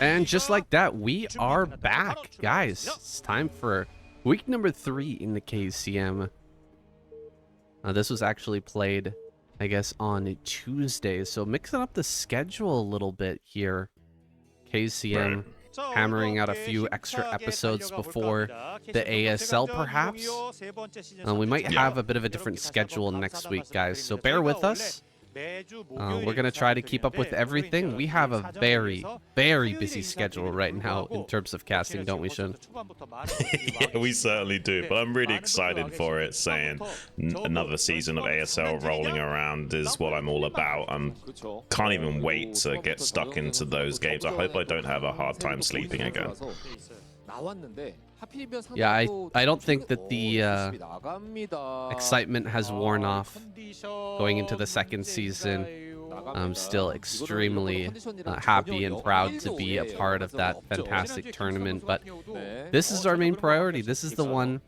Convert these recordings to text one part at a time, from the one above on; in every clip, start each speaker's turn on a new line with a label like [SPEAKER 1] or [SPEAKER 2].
[SPEAKER 1] And just like that, we are back, guys. It's time for week number 3 in the KCM. This was actually played, I guess, on Tuesday, so mixing up the schedule a little bit here. KCM hammering out a few extra episodes before the ASL, perhaps. We might have a bit of a different schedule next week, guys, so bear with us. We're going to try to keep up with everything. We have a very, very busy schedule right now in terms of casting, don't we, Shun?
[SPEAKER 2] Yeah, we certainly do, but I'm really excited for it, saying another season of ASL rolling around is what I'm all about. I can't even wait to get stuck into those games. I hope I don't have a hard time sleeping again.
[SPEAKER 1] Yeah, I don't think that the excitement has worn off going into the second season. I'm still extremely happy and proud to be a part of that fantastic tournament, but this is our main priority. This is the one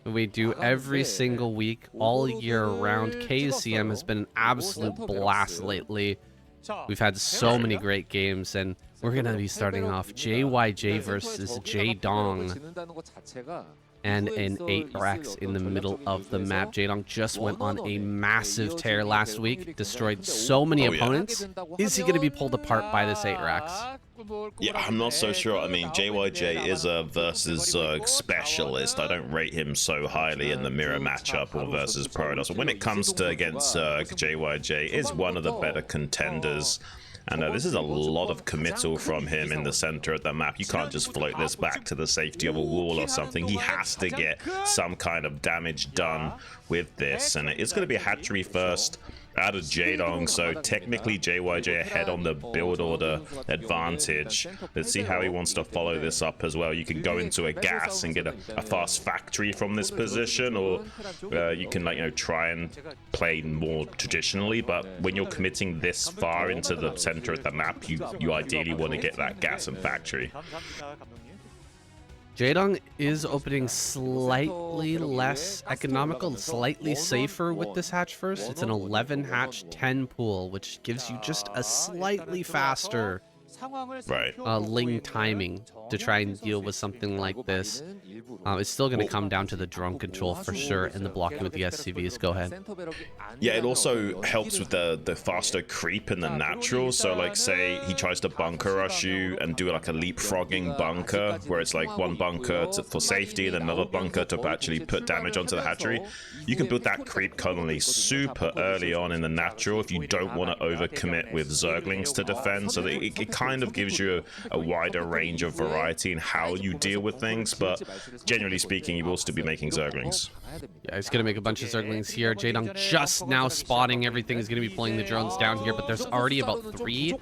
[SPEAKER 1] we do every single week, all year round. KCM has been an absolute blast lately. We've had so many great games, and we're going to be starting off JYJ versus J-Dong and an 8-Rax in the middle of the map. J-Dong just went on a massive tear last week, destroyed so many opponents. Is he going to be pulled apart by this 8-Rax?
[SPEAKER 2] Yeah, I'm not so sure. I mean, JYJ is a versus Zerg specialist. I don't rate him so highly in the mirror matchup or versus Protoss. When it comes to against Zerg, JYJ is one of the better contenders. And this is a lot of committal from him in the center of the map. You can't just float this back to the safety of a wall or something. He has to get some kind of damage done with this. And it's going to be a hatchery first out of J-Dong, so technically JYJ ahead on the build order advantage. Let's see how he wants to follow this up as well. You can go into a gas and get a fast factory from this position, or you can, like, you know, try and play more traditionally, but when you're committing this far into the center of the map, you ideally want to get that gas and factory.
[SPEAKER 1] J-Dong is opening slightly less economical, slightly safer with this hatch first. It's an 11 hatch, 10 pool, which gives you just a slightly faster Ling timing to try and deal with something like this. It's still going to come down to the drone control for sure and the blocking with the SCVs. Go ahead.
[SPEAKER 2] Yeah, it also helps with the faster creep in the natural. So, like, say he tries to bunker rush you and do like a leapfrogging bunker, where it's like one bunker for safety and another bunker to actually put damage onto the hatchery. You can build that creep colony super early on in the natural if you don't want to overcommit with Zerglings to defend. So that it kind of gives you a wider range of variety in how you deal with things, but generally speaking, you will still be making Zerglings.
[SPEAKER 1] Yeah, he's going to make a bunch of Zerglings here. J-Dong just now spotting everything. Is going to be pulling the drones down here, but there's already about 3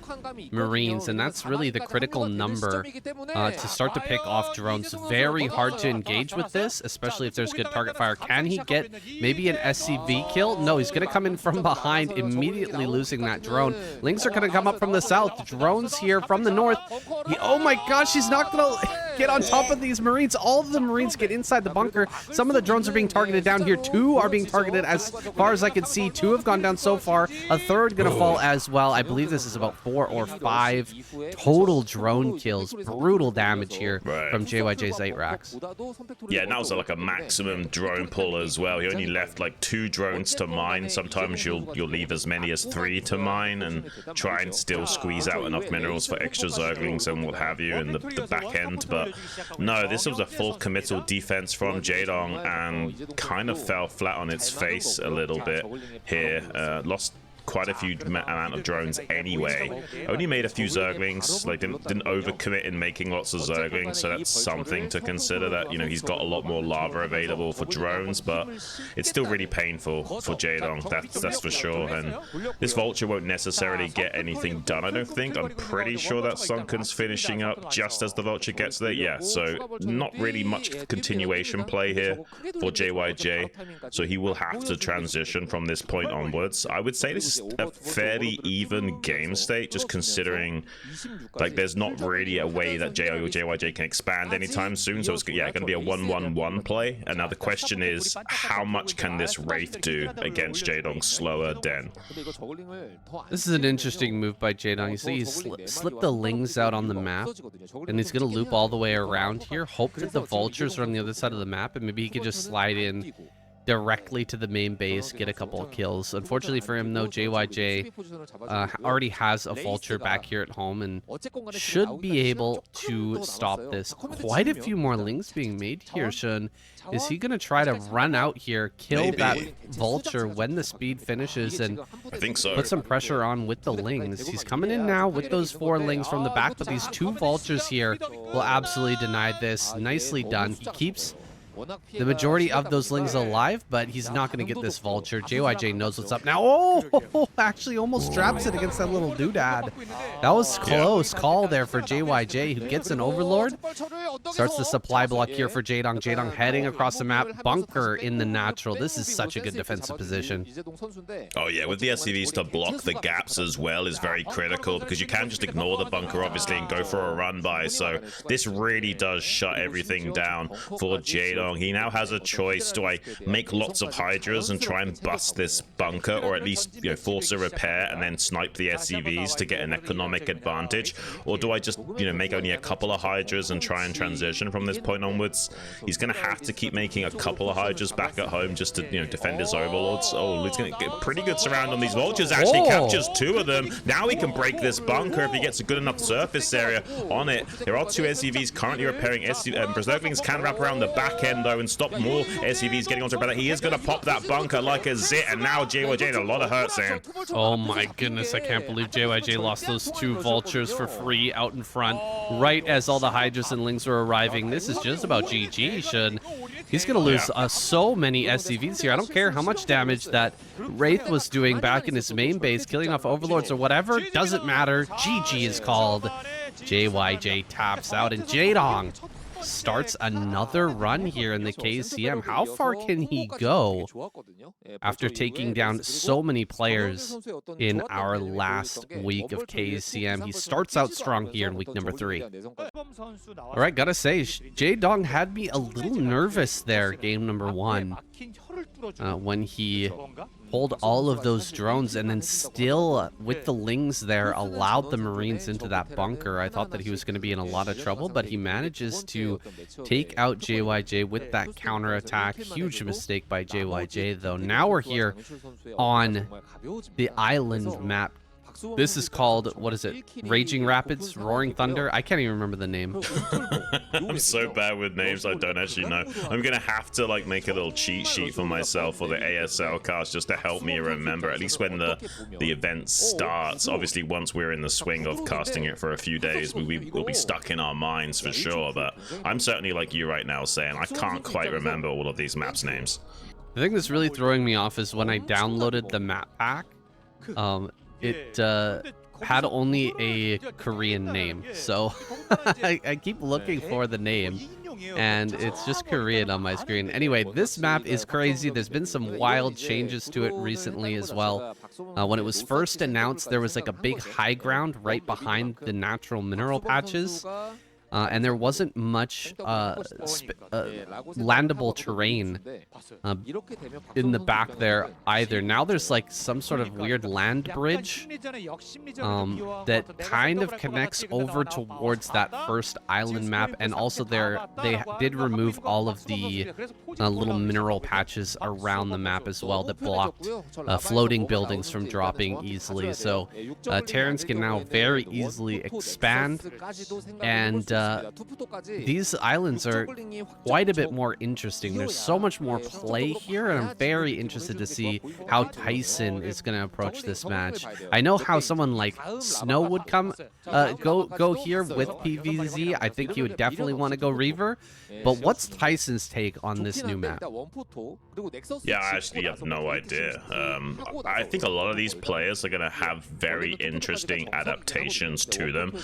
[SPEAKER 1] Marines, and that's really the critical number to start to pick off drones. Very hard to engage with this, especially if there's good target fire. Can he get maybe an SCV kill? No, he's going to come in from behind, immediately losing that drone. Lings are going to come up from the south. Drones here from the north. Oh my gosh, he's not going to get on top of these Marines. All of the Marines get inside the bunker. Some of the drones are being targeted down here. 2 are being targeted as far as I can see. 2 have gone down so far. A third going to fall as well. I believe this is about 4 or 5 total drone kills. Brutal damage here from JYJ's 8-Rax.
[SPEAKER 2] Yeah, and that was like a maximum drone pull as well. He only left like 2 drones to mine. Sometimes you'll leave as many as 3 to mine and try and still squeeze out enough minerals for extra Zerglings and what have you in the back end. But no, this was a full committal defense from J-Dong and kind of fell flat on its face a little bit here. Lost quite a few amount of drones anyway. Only made a few Zerglings, like didn't overcommit in making lots of Zerglings, so that's something to consider, that, you know, he's got a lot more lava available for drones, but it's still really painful for J-Dong, that's for sure. And this Vulture won't necessarily get anything done, I don't think. I'm pretty sure that Sunken's finishing up just as the Vulture gets there. Yeah, so not really much continuation play here for JYJ, so he will have to transition from this point onwards. I would say this a fairly even game state, just considering like there's not really a way that JYJ can expand anytime soon. So it's going to be a 1-1-1 play. And now the question is, how much can this Wraith do against Jaedong's slower Den?
[SPEAKER 1] This is an interesting move by Jaedong. You see he's slipped the Lings out on the map, and he's going to loop all the way around here. Hope that the Vultures are on the other side of the map, and maybe he could just slide in directly to the main base, get a couple of kills. Unfortunately for him, though, JYJ already has a Vulture back here at home and should be able to stop this. Quite a few more Lings being made here, Shun. Is he going to try to run out here, kill that Vulture when the speed finishes, and
[SPEAKER 2] I think so.
[SPEAKER 1] Put some pressure on with the Lings? He's coming in now with those 4 Lings from the back, but these 2 Vultures here will absolutely deny this. Nicely done. He keeps the majority of those Lings alive, but he's not going to get this Vulture. JYJ knows what's up now. Oh, actually almost traps it against that little doodad. That was close call there for JYJ, who gets an Overlord. Starts the supply block here for Jaedong. Jaedong heading across the map. Bunker in the natural. This is such a good defensive position.
[SPEAKER 2] Oh yeah, with the SCVs to block the gaps as well is very critical, because you can just ignore the bunker obviously and go for a run by. So this really does shut everything down for Jaedong. He now has a choice. Do I make lots of Hydras and try and bust this bunker, or at least force a repair and then snipe the SCVs to get an economic advantage? Or do I just make only a couple of Hydras and try and transition from this point onwards? He's going to have to keep making a couple of Hydras back at home just to defend his Overlords. Oh, he's going to get a pretty good surround on these Vultures. Actually captures 2 of them. Now he can break this bunker if he gets a good enough surface area on it. There are 2 SCVs currently repairing. Berserklings can wrap around the back end though and stop more SCVs getting onto it, but he is going to pop that bunker like a zit, and now JYJ had a lot of hurt, Sam.
[SPEAKER 1] Oh my goodness, I can't believe JYJ lost those 2 Vultures for free out in front, right as all the Hydras and Lings were arriving. This is just about GG, Shun. He's going to lose so many SCVs here. I don't care how much damage that Wraith was doing back in his main base, killing off Overlords or whatever, doesn't matter. GG is called. JYJ taps out, and Jaedong starts another run here in the KCM. How far can he go after taking down so many players in our last week of KCM? He starts out strong here in week number 3. All right, gotta say, Jaedong had me a little nervous there, game number 1, when he pulled all of those drones and then still, with the Lings there, allowed the Marines into that bunker. I thought that he was going to be in a lot of trouble, but he manages to take out JYJ with that counterattack. Huge mistake by JYJ, though. Now we're here on the island map. This is called, what is it? Raging Rapids? Roaring Thunder? I can't even remember the name.
[SPEAKER 2] I'm so bad with names, I don't actually know. I'm going to have to make a little cheat sheet for myself for the ASL cast just to help me remember, at least when the event starts. Obviously, once we're in the swing of casting it for a few days, we'll be stuck in our minds for sure. But I'm certainly like you right now, saying I can't quite remember all of these maps' names.
[SPEAKER 1] The thing that's really throwing me off is when I downloaded the map pack, it had only a Korean name, so I keep looking for the name, and it's just Korean on my screen. Anyway, this map is crazy. There's been some wild changes to it recently as well. When it was first announced, there was like a big high ground right behind the natural mineral patches. And there wasn't much landable terrain in the back there either. Now there's like some sort of weird land bridge that kind of connects over towards that first island map, and also they did remove all of the little mineral patches around the map as well that blocked floating buildings from dropping easily. So Terrans can now very easily expand, and these islands are quite a bit more interesting. There's so much more play here, and I'm very interested to see how Tyson is going to approach this match. I know how someone like Snow would go here with PVZ. I think he would definitely want to go Reaver. But what's Tyson's take on this new map?
[SPEAKER 2] Yeah, I actually have no idea. I think a lot of these players are going to have very interesting adaptations to them.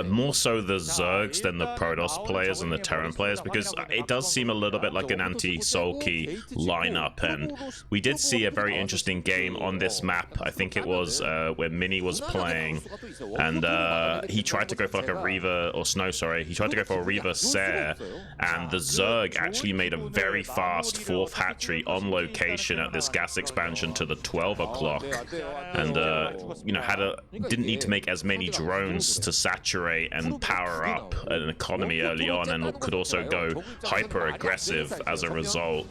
[SPEAKER 2] More so the Zergs than the Protoss players and the Terran players, because it does seem a little bit like an anti-sulky lineup. And we did see a very interesting game on this map. I think it was where Mini was playing, and he tried to go for like a Reaver, or Snow, sorry. He tried to go for a Reaver Ser, and the Zerg actually made a very fast 4th hatchery on location at this gas expansion to the 12 o'clock. And, you know, didn't need to make as many drones to saturate and power up an economy early on, and could also go hyper aggressive as a result.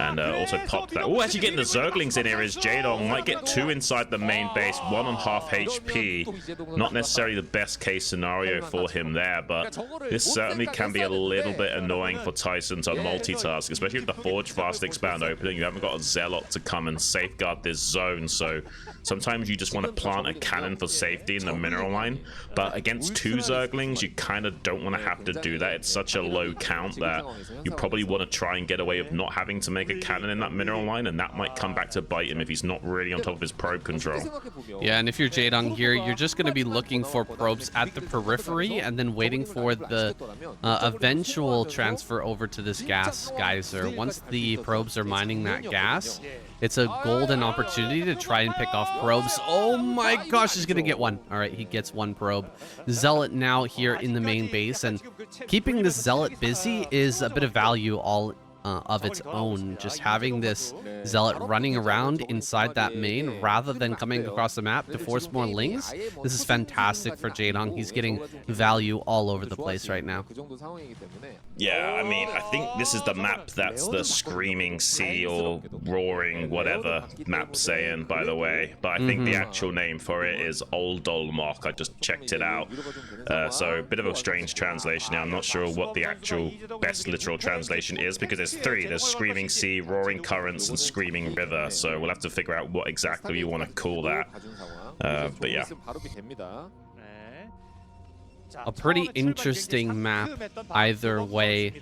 [SPEAKER 2] And also popped that. Oh, actually getting the Zerglings in here is Jadong. Might get 2 inside the main base, 1 on half HP. Not necessarily the best case scenario for him there, but this certainly can be a little bit annoying for Tyson to multitask, especially with the Forge Fast Expand opening. You haven't got a Zealot to come and safeguard this zone, so sometimes you just want to plant a cannon for safety in the mineral line, but against 2 Zerglings, you kind of don't want to have to do that. It's such a low count that you probably want to try and get away with not having to make a cannon in that mineral line, and that might come back to bite him if he's not really on top of his probe control.
[SPEAKER 1] Yeah, and if you're Jadong here, you're just going to be looking for probes at the periphery and then waiting for the eventual transfer over to this gas geyser. Once the probes are mining that gas, it's a golden opportunity to try and pick off probes. Oh my gosh, he's going to get one. All right, he gets 1 probe. Zealot now here in the main base, and keeping this Zealot busy is a bit of value all of its own. Just having this Zealot running around inside that main rather than coming across the map to force more lings, this is fantastic for Jadong. He's getting value all over the place right now.
[SPEAKER 2] Yeah, I mean, I think this is the map that's the Screaming Sea or Roaring whatever map saying, by the way. But I think the actual name for it is Old Dolmok. I just checked it out. So a bit of a strange translation here. I'm not sure what the actual best literal translation is, because there's 3. There's Screaming Sea, Roaring Currents, and Screaming River. So we'll have to figure out what exactly you want to call that. But yeah.
[SPEAKER 1] A pretty interesting map either way.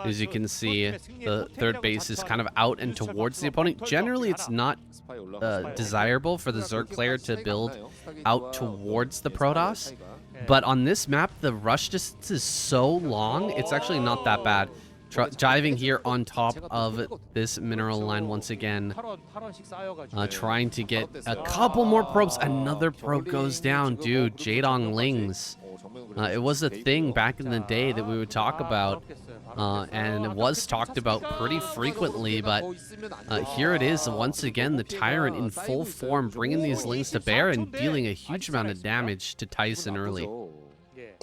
[SPEAKER 1] As you can see, the 3rd base is kind of out and towards the opponent. Generally, it's not desirable for the Zerg player to build out towards the Protoss, but on this map, the rush distance is so long, it's actually not that bad. Diving here on top of this mineral line once again, trying to get a couple more probes. Another probe goes down. Dude, Jadong Lings. It was a thing back in the day that we would talk about, and it was talked about pretty frequently, but here it is once again, the Tyrant in full form, bringing these Lings to bear and dealing a huge amount of damage to Tyson early.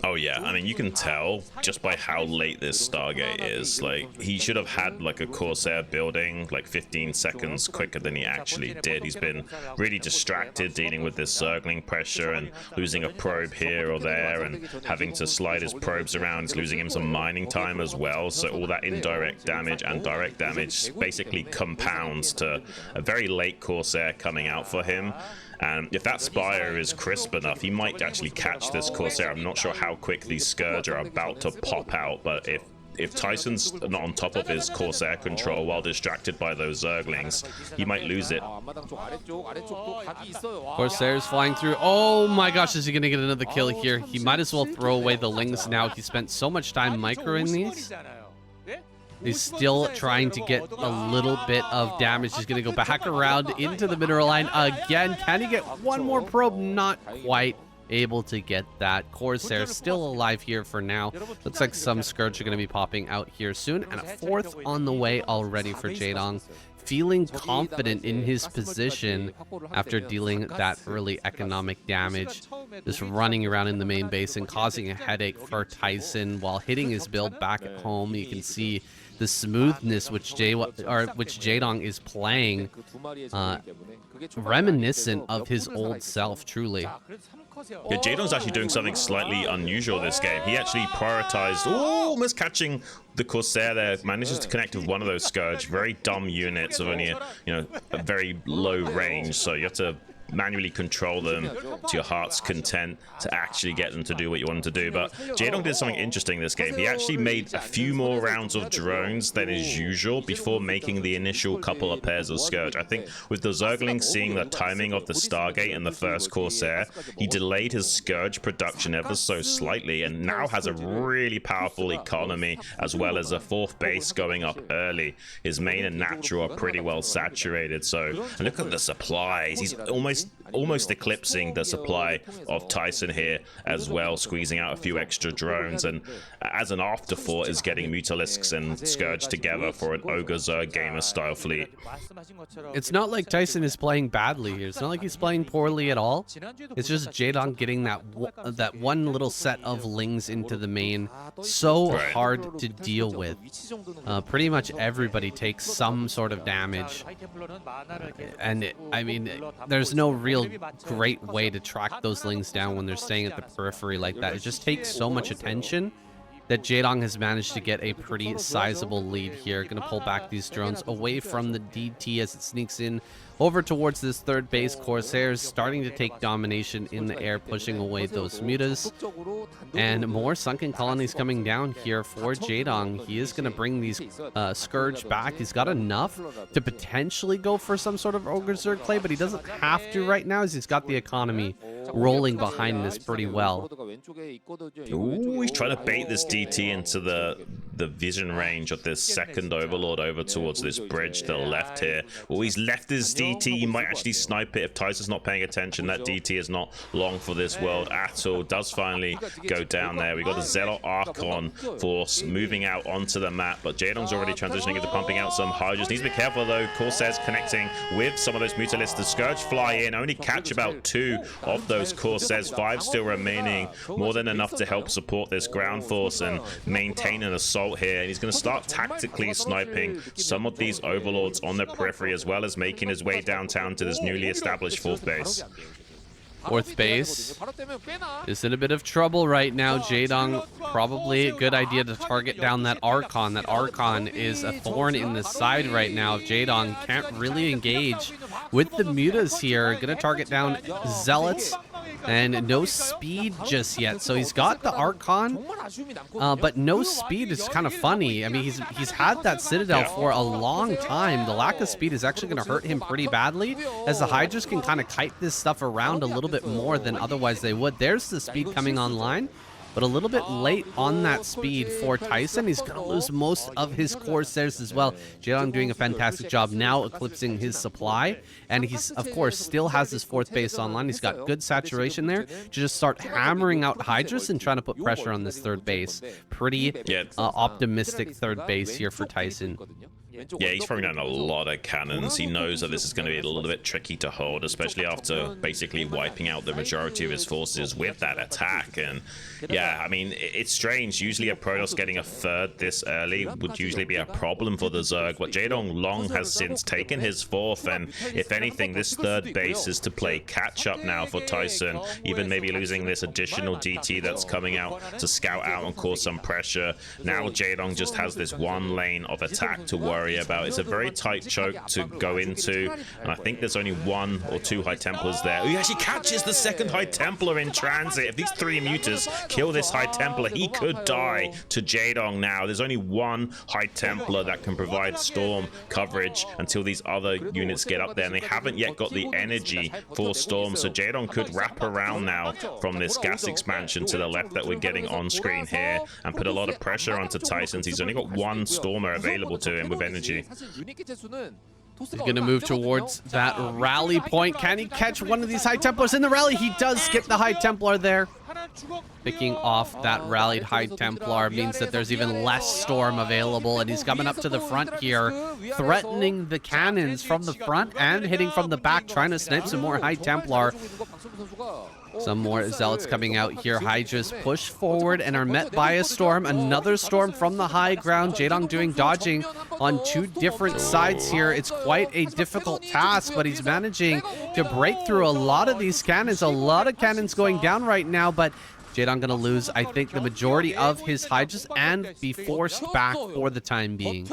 [SPEAKER 2] Oh yeah, I mean, you can tell just by how late this Stargate is. Like, he should have had like a Corsair building like 15 seconds quicker than he actually did. He's been really distracted dealing with this Zergling pressure and losing a probe here or there and having to slide his probes around. He's losing him some mining time as well, so all that indirect damage and direct damage basically compounds to a very late Corsair coming out for him. And if that Spire is crisp enough, he might actually catch this Corsair. I'm not sure how quick these Scourge are about to pop out, but if Tyson's not on top of his Corsair control while distracted by those Zerglings, he might lose it.
[SPEAKER 1] Corsair's flying through. Oh my gosh, is he going to get another kill here? He might as well throw away the Lings now. He spent so much time microing these. He's still trying to get a little bit of damage. He's going to go back around into the mineral line again. Can he get one more probe? Not quite able to get that. Corsair still alive here for now. Looks like some Scourge are going to be popping out here soon. And a 4th on the way already for Jadong. Feeling confident in his position after dealing that early economic damage. Just running around in the main base and causing a headache for Tyson while hitting his build back at home. You can see the smoothness which Jadong is playing, reminiscent of his old self, truly.
[SPEAKER 2] Yeah, Jadong's actually doing something slightly unusual this game. He actually prioritized, almost catching the Corsair there, manages to connect with one of those Scourge. Very dumb units of only a very low range, so you have to manually control them to your heart's content to actually get them to do what you want them to do. But Jaedong did something interesting this game. He actually made a few more rounds of drones than is usual before making the initial couple of pairs of Scourge. I think with the Zergling seeing the timing of the Stargate and the first Corsair, he delayed his Scourge production ever so slightly and now has a really powerful economy as well as a fourth base going up early. His main and natural are pretty well saturated. So, and look at the supplies. He's almost eclipsing the supply of Tyson here as well, squeezing out a few extra drones, and as an afterthought is getting Mutalisks and Scourge together for an Ogre Zerg gamer style fleet.
[SPEAKER 1] It's not like Tyson is playing badly here. It's not like he's playing poorly at all. It's just Jaedong getting that one little set of lings into the main so hard to deal with. Pretty much everybody takes some sort of damage, and I mean, there's no real great way to track those lings down when they're staying at the periphery like that. It just takes so much attention that Jaedong has managed to get a pretty sizable lead here. Gonna pull back these drones away from the DT as it sneaks in over towards this third base. Corsairs starting to take domination in the air, pushing away those mutas. And more sunken colonies coming down here for Jaedong. He is going to bring these Scourge back. He's got enough to potentially go for some sort of Ogre Zerg play, but he doesn't have to right now as he's got the economy rolling behind this pretty well.
[SPEAKER 2] Ooh, he's trying to bait this DT into the vision range of this second Overlord over towards this bridge to the left here. Well, he's left his DT. He might actually snipe it if Tyson's not paying attention. That DT is not long for this world at all. Does finally go down there. We got a Zealot Archon force moving out onto the map, but Jaedong's already transitioning into pumping out some Hydras. Needs to be careful though. Corsairs connecting with some of those Mutalisks. The Scourge fly in, only catch about 2 of those Corsairs. 5 still remaining, more than enough to help support this ground force and maintain an assault here. And he's going to start tactically sniping some of these Overlords on the periphery, as well as making his way downtown to this newly established fourth base.
[SPEAKER 1] Fourth base is in a bit of trouble right now. Jaedong, probably a good idea to target down that Archon. That Archon is a thorn in the side right now. Jaedong can't really engage with the mutas here. Gonna target down Zealots, and no speed just yet. So he's got the Archon, but no speed is kind of funny. I mean, he's had that Citadel for a long time. The lack of speed is actually going to hurt him pretty badly, as the Hydras can kind of kite this stuff around a little bit more than otherwise they would. There's the speed coming online, but a little bit late on that speed for Tyson. He's going to lose most of his Corsairs as well. Jaedong doing a fantastic job now eclipsing his supply. And he's, of course, still has his fourth base online. He's got good saturation there to just start hammering out Hydras and trying to put pressure on this third base. Pretty optimistic third base here for Tyson.
[SPEAKER 2] Yeah, he's throwing down a lot of cannons. He knows that this is going to be a little bit tricky to hold, especially after basically wiping out the majority of his forces with that attack. And yeah, I mean, it's strange. Usually a Protoss getting a third this early would usually be a problem for the Zerg, but Jaedong Long has since taken his fourth, and if anything, this third base is to play catch-up now for Tyson, even maybe losing this additional DT that's coming out to scout out and cause some pressure. Now Jaedong just has this one lane of attack to worry about. It's a very tight choke to go into, and I think there's only 1 or 2 High Templars there. He actually catches the second High Templar in transit. If these 3 mutas kill this High Templar, he could die to Jaedong now. There's only 1 High Templar that can provide Storm coverage until these other units get up there, and they haven't yet got the energy for Storm, so Jaedong could wrap around now from this gas expansion to the left that we're getting on screen here and put a lot of pressure onto Tyson. He's only got 1 Stormer available to him with energy.
[SPEAKER 1] He's going to move towards that rally point. Can he catch one of these High Templars in the rally? He does skip the High Templar there. Picking off that rallied High Templar means that there's even less Storm available, and he's coming up to the front here, threatening the cannons from the front and hitting from the back, trying to snipe some more High Templar. Some more Zealots coming out here. Hydras push forward and are met by a Storm. Another Storm from the high ground. Jaedong doing dodging on 2 different sides here. It's quite a difficult task, but he's managing to break through a lot of these cannons. A lot of cannons going down right now, but Jaedong going to lose, I think, the majority of his Hydras and be forced back for the time being.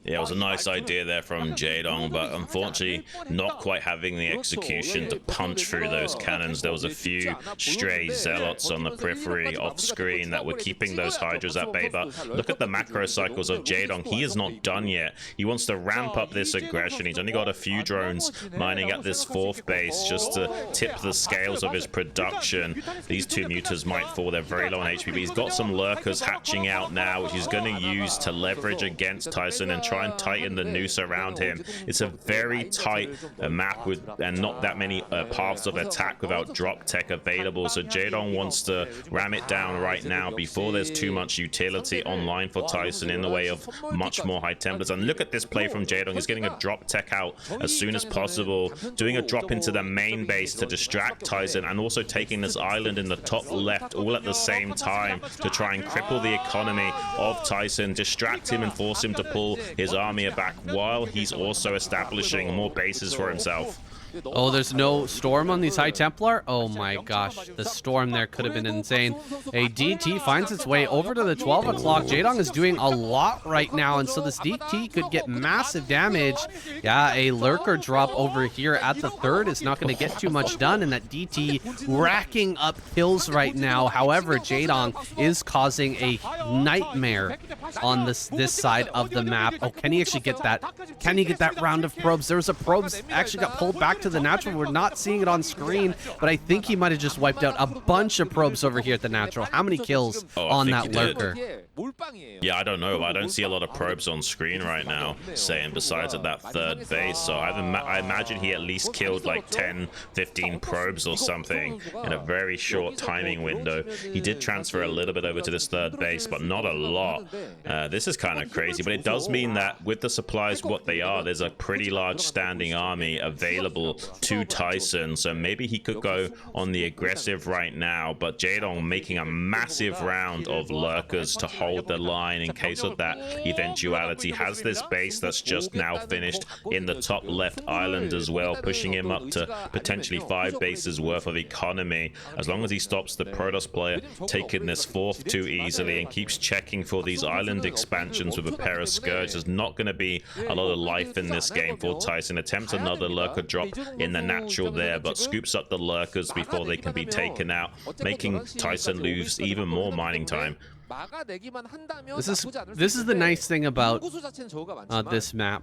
[SPEAKER 2] Yeah, it was a nice idea there from Jaedong, but unfortunately not quite having the execution to punch through those cannons. There was a few stray zealots on the periphery off screen that were keeping those Hydras at bay, but look at the macro cycles of Jaedong. He is not done yet. He wants to ramp up this aggression. He's only got a few drones mining at this 4th base just to tip the scales of his production. These 2 mutas might fall. They're very low on HP, but he's got some lurkers hatching out now, which he's going to use to leverage against Tyson and try and tighten the noose around him. It's a very tight map with and not that many paths of attack without drop tech available, so Jaedong wants to ram it down right now before there's too much utility online for Tyson in the way of much more high templates. And look at this play from Jaedong. He's getting a drop tech out as soon as possible, doing a drop into the main base to distract Tyson, and also taking this island in the top left all at the same time to try and cripple the economy of Tyson, distract him and force him to pull his army back while he's also establishing more bases for himself.
[SPEAKER 1] Oh, there's no storm on these High Templar? Oh my gosh, the storm there could have been insane. A DT finds its way over to the 12 o'clock. Jaedong is doing a lot right now, and so this DT could get massive damage. Yeah, a lurker drop over here at the 3rd is not going to get too much done, and that DT racking up kills right now. However, Jaedong is causing a nightmare on this side of the map. Oh, can he actually get that? Can he get that round of probes? There was a probes actually got pulled back to the natural. We're not seeing it on screen, but I think he might have just wiped out a bunch of probes over here at the natural. How many kills on that lurker?
[SPEAKER 2] Yeah, I don't know, but I don't see a lot of probes on screen right now, saying besides at that 3rd base, so I imagine he at least killed like 10, 15 probes or something in a very short timing window. He did transfer a little bit over to this 3rd base, but not a lot. This is kind of crazy, but it does mean that with the supplies what they are, there's a pretty large standing army available to Tyson, so maybe he could go on the aggressive right now, but Jaedong making a massive round of lurkers to hold the line in case of that eventuality. Has this base that's just now finished in the top left island as well, pushing him up to potentially 5 bases worth of economy. As long as he stops the Protoss player taking this 4th too easily and keeps checking for these island expansions with a pair of Scourge, there's not going to be a lot of life in this game for Tyson. Attempts another lurker drop in the natural there, but scoops up the lurkers before they can be taken out, making Tyson lose even more mining time.
[SPEAKER 1] This is the nice thing about this map,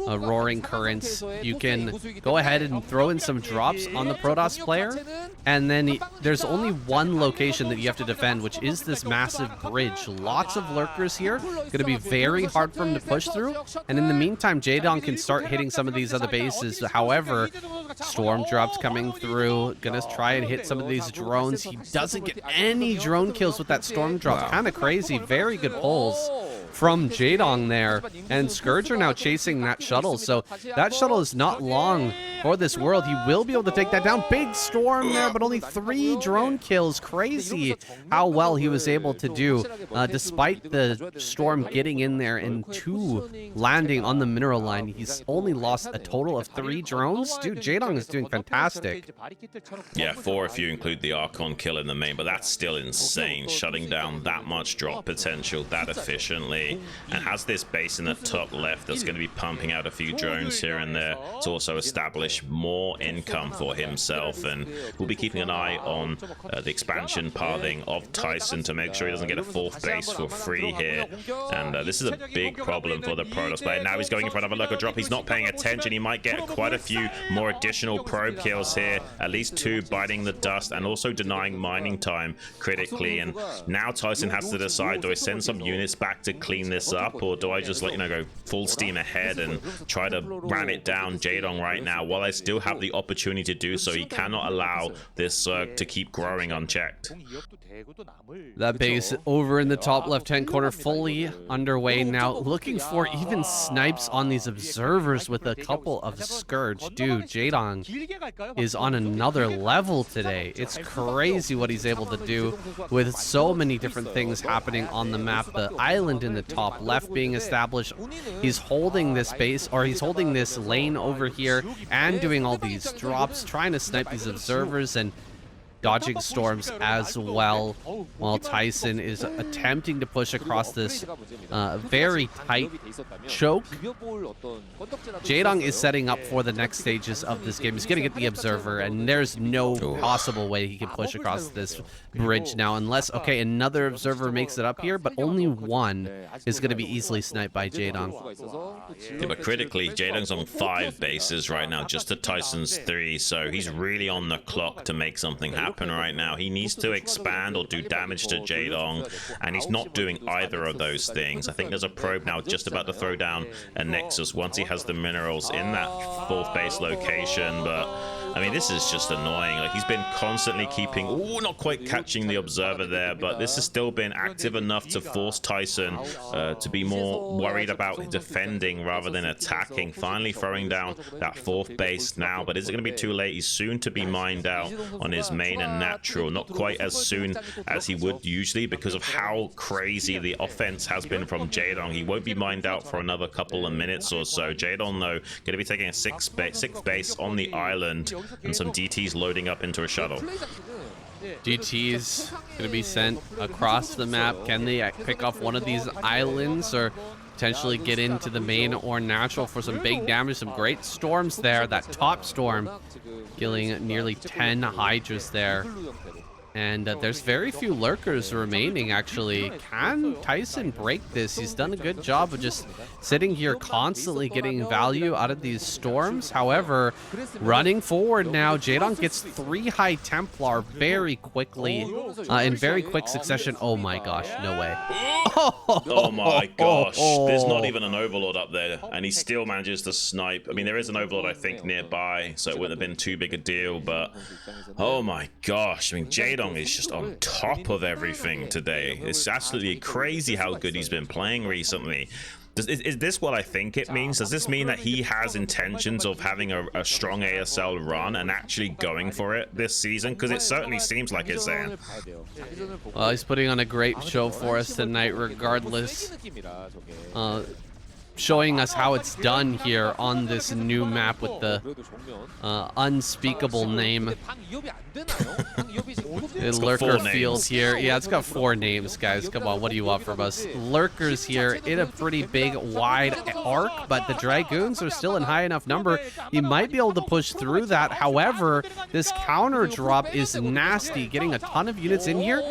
[SPEAKER 1] Roaring Currents. You can go ahead and throw in some drops on the Protoss player, and then there's only one location that you have to defend, which is this massive bridge. Lots of lurkers here. Going to be very hard for him to push through, and in the meantime, Jaedong can start hitting some of these other bases. However, storm drops coming through. Gonna try and hit some of these drones. He doesn't get any drone kills with that storm drop. Kind of crazy. Very good pulls from Jaedong there, and Scourge are now chasing that shuttle, so that shuttle is not long for this world. He will be able to take that down. Big storm there, but only 3 drone kills. Crazy how well he was able to do, despite the storm getting in there and 2 landing on the mineral line. He's only lost a total of 3 drones. Dude, Jaedong is doing fantastic.
[SPEAKER 2] Yeah, 4 if you include the Archon kill in the main, but that's still insane, shutting down that much drop potential that efficiently, and has this base in the top left that's going to be pumping out a few drones here and there to also establish more income for himself. And we'll be keeping an eye on the expansion pathing of Tyson to make sure he doesn't get a 4th base for free here. And this is a big problem for the Protoss player. Now he's going in for another lurker drop. He's not paying attention. He might get quite a few more additional probe kills here, at least 2 biting the dust and also denying mining time critically. And now Tyson has to decide, do I send some units back to clean this up, or do I just go full steam ahead and try to ram it down Jaedong right now while I still have the opportunity to do so? He cannot allow this Zerg to keep growing unchecked.
[SPEAKER 1] That base over in the top left-hand corner fully underway now, looking for even snipes on these observers with a couple of Scourge. Dude, Jaedong is on another level today. It's crazy what he's able to do with so many different things happening on the map. The island in the top left being established. He's holding this base, or he's holding this lane over here and doing all these drops, trying to snipe these observers, and dodging storms as well, while Tyson is attempting to push across this very tight choke. Jaedong is setting up for the next stages of this game. He's going to get the Observer, and there's no possible way he can push across this bridge now, unless, okay, another Observer makes it up here, but only one is going to be easily sniped by Jaedong.
[SPEAKER 2] Yeah, but critically, Jaedong's on 5 bases right now, just to Tyson's 3, so he's really on the clock to make something happen right now. He needs to expand or do damage to Jaedong, and he's not doing either of those things. I think there's a probe now just about to throw down a Nexus once he has the minerals in that 4th base location, but I mean, this is just annoying. Like, he's been constantly keeping, not quite catching the Observer there, but this has still been active enough to force Tyson to be more worried about defending rather than attacking. Finally throwing down that 4th base now, but is it going to be too late? He's soon to be mined out on his main and natural. Not quite as soon as he would usually because of how crazy the offense has been from Jaedong. He won't be mined out for another couple of minutes or so. Jaedong, though, going to be taking a 6th base on the island, and some DTs loading up into a shuttle.
[SPEAKER 1] DTs going to be sent across the map. Can they pick off one of these islands or potentially get into the main or natural for some big damage? Some great storms there. That top storm killing nearly 10 Hydras there. And there's very few lurkers remaining, actually. Can Tyson break this? He's done a good job of just sitting here constantly getting value out of these storms. However, running forward now, Jaedong gets 3 High Templar very quickly, in very quick succession. Oh my gosh, no way.
[SPEAKER 2] Oh my gosh, there's not even an Overlord up there, and he still manages to snipe. I mean, there is an Overlord, I think, nearby, so it wouldn't have been too big a deal, but oh my gosh, I mean, Jaedong is just on top of everything today. It's absolutely crazy how good he's been playing recently. Is this what I think it means? Does this mean that he has intentions of having a strong ASL run and actually going for it this season? Because it certainly seems like it's there.
[SPEAKER 1] Well, he's putting on a great show for us tonight regardless. Showing us how it's done here on this new map with the unspeakable name. Lurker field here. Yeah, it's got 4 names, guys. Come on, what do you want from us? Lurkers here in a pretty big, wide arc, but the Dragoons are still in high enough number. He might be able to push through that. However, this counter drop is nasty, getting a ton of units in here.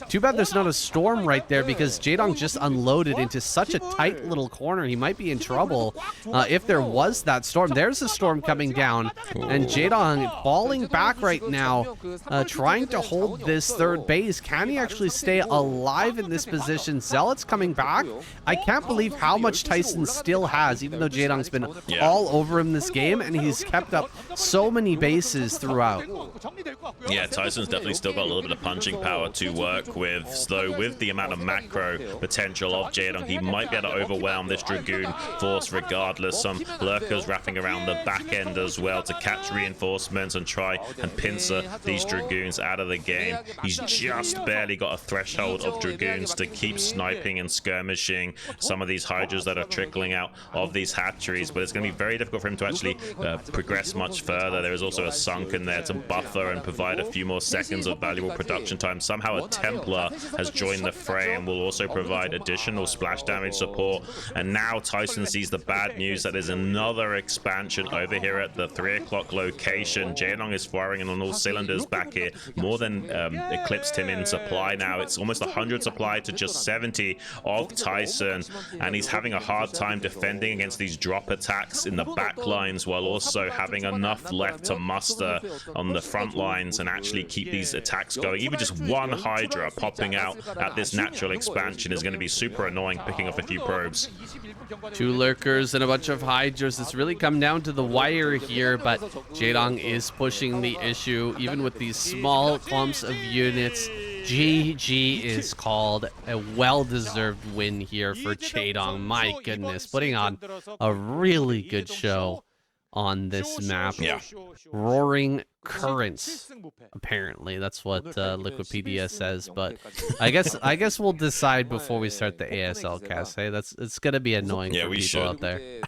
[SPEAKER 1] Too bad there's not a storm right there because Jaedong just unloaded into such a tight little corner. He might be in trouble if there was that storm. There's a storm coming down, and Jaedong falling back right now, trying to hold this 3rd base. Can he actually stay alive in this position? Zealot's coming back. I can't believe how much Tyson still has, even though Jaedong's been all over him this game, and he's kept up so many bases throughout.
[SPEAKER 2] Yeah, Tyson's definitely still got a little bit of punching power to work with, though with the amount of macro potential of Jaedong, he might be able to overwhelm this Dragoon force regardless. Some lurkers wrapping around the back end as well to catch reinforcements and try and pincer these Dragoons out of the game. He's just barely got a threshold of Dragoons to keep sniping and skirmishing some of these Hydras that are trickling out of these hatcheries, but it's going to be very difficult for him to actually progress much further. There is also a Sunken there to buffer and provide a few more seconds of valuable production time. Somehow a Templar has joined the fray and will also provide additional splash damage support. And now Tyson sees the bad news that there's another expansion over here at the 3 o'clock location. Jaedong is firing on all cylinders back here, more than eclipsed him in supply now. It's almost 100 supply to just 70 of Tyson, and he's having a hard time defending against these drop attacks in the back lines while also having enough left to muster on the front lines and actually keep these attacks going. Even just one Hydra popping out at this natural expansion is going to be super annoying, picking up a few probes.
[SPEAKER 1] 2 lurkers and a bunch of Hydras. It's really come down to the wire here, but Jaedong is pushing the issue even with these small clumps of units. GG is called. A well-deserved win here for Jaedong. My goodness, putting on a really good show on this map.
[SPEAKER 2] Yeah.
[SPEAKER 1] Roaring currents. Apparently, that's what Liquipedia says. But I guess we'll decide before we start the ASL cast. Hey, it's gonna be annoying for people out there.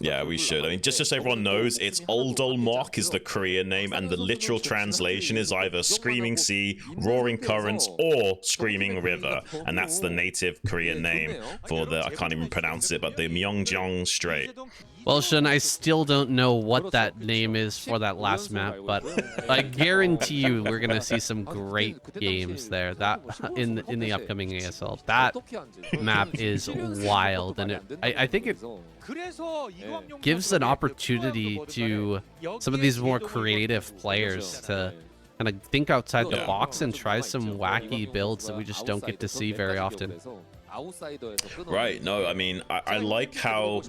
[SPEAKER 2] Yeah, we should. I mean, just so everyone knows, it's Oldolmok is the Korean name, and the literal translation is either Screaming Sea, Roaring Currents, or Screaming River, and that's the native Korean name for the, I can't even pronounce it, but the Myeongjeong Strait.
[SPEAKER 1] Well, Shun, I still don't know what that name is for that last map, but I guarantee you we're gonna see some great games there. That in the upcoming ASL, that map is wild, and I think it gives an opportunity to some of these more creative players to kind of think outside the box and try some wacky builds that we just don't get to see very often.
[SPEAKER 2] Right, no, I mean, I like how,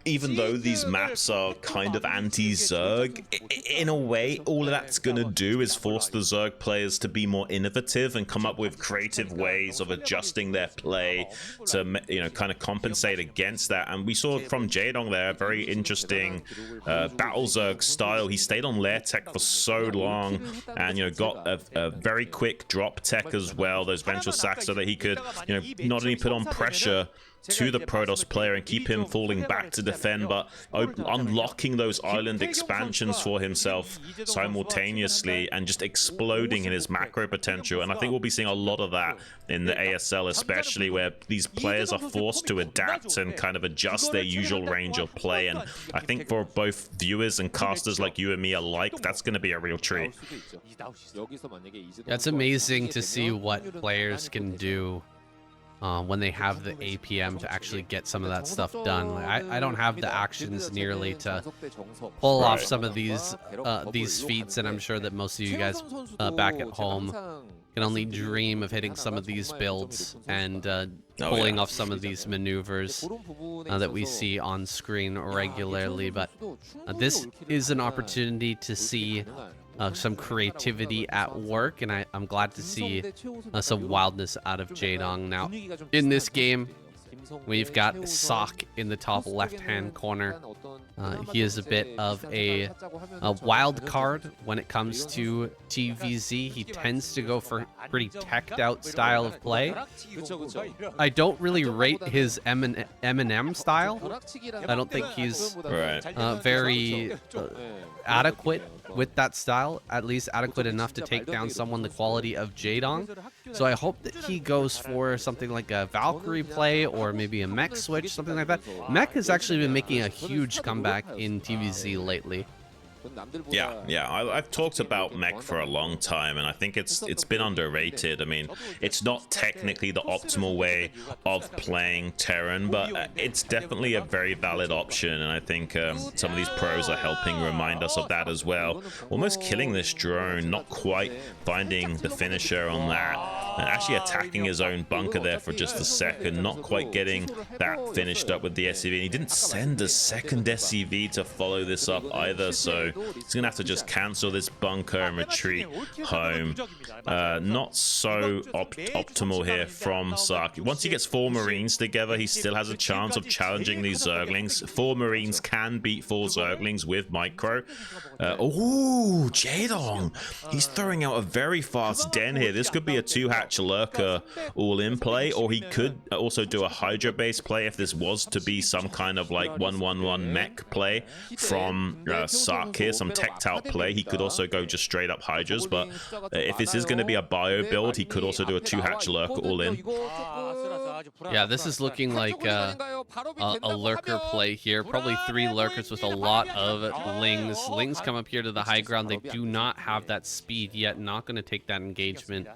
[SPEAKER 2] even though these maps are kind of anti-Zerg, in a way, all of that's going to do is force the Zerg players to be more innovative and come up with creative ways of adjusting their play to, you know, kind of compensate against that. And we saw from Jaedong there a very interesting battle Zerg style. He stayed on lair tech for so long and, you know, got a very quick drop tech as well, those ventral sacks, so that he could, you know, not only put on pressure to the Protoss player and keep him falling back to defend, but unlocking those island expansions for himself simultaneously and just exploding in his macro potential. And I think we'll be seeing a lot of that in the ASL, especially where these players are forced to adapt and kind of adjust their usual range of play. And I think for both viewers and casters like you and me alike, that's going to be a real treat.
[SPEAKER 1] It's amazing to see what players can do when they have the APM to actually get some of that stuff done. Like, I don't have the actions nearly to pull off some of these feats, and I'm sure that most of you guys back at home can only dream of hitting some of these builds and pulling off some of these maneuvers that we see on screen regularly. But this is an opportunity to see some creativity at work, and I'm glad to see some wildness out of Jaedong. Now, in this game, we've got Sok in the top left-hand corner. He is a bit of a wild card when it comes to TVZ. He tends to go for pretty teched out style of play. I don't really rate his Eminem style. I don't think he's very adequate with that style, at least adequate enough to take down someone the quality of Jaedong. So I hope that he goes for something like a Valkyrie play or maybe a mech switch, something like that. Mech has actually been making a huge comeback in TVZ lately.
[SPEAKER 2] Yeah, I've talked about mech for a long time, and I think it's been underrated. I mean, it's not technically the optimal way of playing Terran, but it's definitely a very valid option, and I think some of these pros are helping remind us of that as well. Almost killing this drone, not quite finding the finisher on that, and actually attacking his own bunker there for just a second, not quite getting that finished up with the SCV. And he didn't send a second SCV to follow this up either, so he's gonna have to just cancel this bunker and retreat home. Not so optimal here from Sark. Once he gets 4 Marines together, he still has a chance of challenging these Zerglings. 4 Marines can beat 4 Zerglings with micro. Oh, Jaedong! He's throwing out a very fast den here. This could be a 2-hatch lurker all-in play, or he could also do a Hydra-based play if this was to be some kind of like 1-1-1 mech play from Sark here. Some teched out play. He could also go just straight up Hydras, but if this is going to be a bio build, he could also do a 2-hatch lurker all in.
[SPEAKER 1] Yeah, this is looking like a lurker play here. Probably 3 lurkers with a lot of lings. Lings come up here to the high ground. They do not have that speed yet. Not going to take that engagement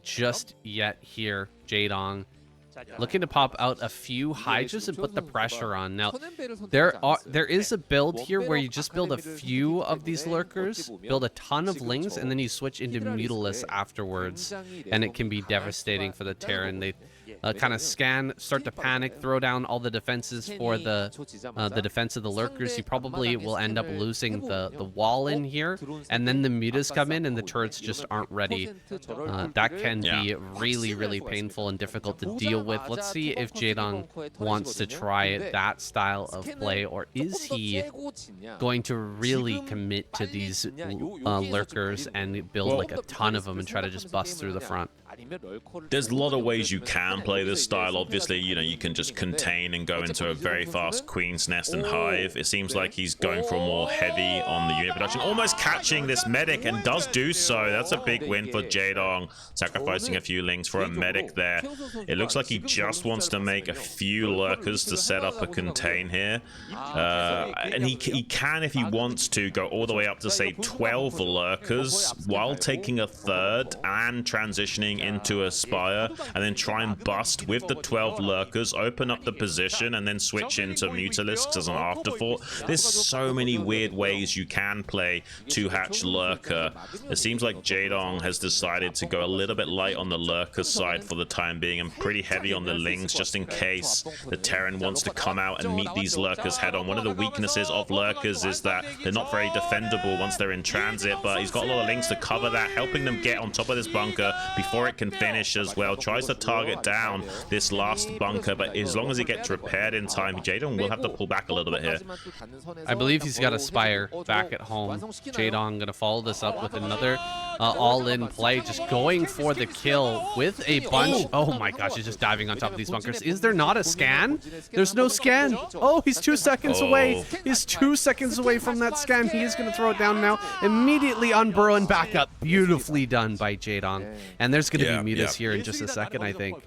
[SPEAKER 1] just yet here. Jaedong looking to pop out a few Hydras and put the pressure on. Now, there is a build here where you just build a few of these lurkers, build a ton of lings, and then you switch into Mutalisk afterwards, and it can be devastating for the Terran. kind of scan, start to panic, throw down all the defenses for the defense of the lurkers, you probably will end up losing the wall in here, and then the mutas come in and the turrets just aren't ready. That can be really painful and difficult to deal with. Let's see if Jaedong wants to try that style of play, or is he going to really commit to these lurkers and build like a ton of them and try to just bust through the front?
[SPEAKER 2] There's a lot of ways you can play this style. Obviously, you know, you can just contain and go into a very fast Queen's Nest and Hive. It seems like he's going for more heavy on the unit production, almost catching this medic, and does do so. That's a big win for Jaedong, sacrificing a few lings for a medic there. It looks like he just wants to make a few lurkers to set up a contain here. And he can, if he wants to, go all the way up to, say, 12 lurkers while taking a third and transitioning into a spire, and then try and bust with the 12 lurkers, open up the position, and then switch into Mutalisks as an afterthought. There's so many weird ways you can play 2-hatch lurker. It seems like Jaedong has decided to go a little bit light on the lurker side for the time being, and pretty heavy on the lings, just in case the Terran wants to come out and meet these lurkers head on. One of the weaknesses of lurkers is that they're not very defendable once they're in transit, but he's got a lot of lings to cover that, helping them get on top of this bunker before it can finish as well. Tries to target down this last bunker, but as long as it gets repaired in time, Jaedong will have to pull back a little bit here.
[SPEAKER 1] I believe he's got a spire back at home. Jaedong gonna follow this up with another all-in play, just going for the kill with a bunch. Oh my gosh, he's just diving on top of these bunkers. Is there not a scan? There's no scan. Oh, he's 2 seconds away. He's 2 seconds away from that scan. He is gonna throw it down now. Immediately unburrow and back up. Beautifully done by Jaedong. And there's gonna be mutas here in just a second, I think.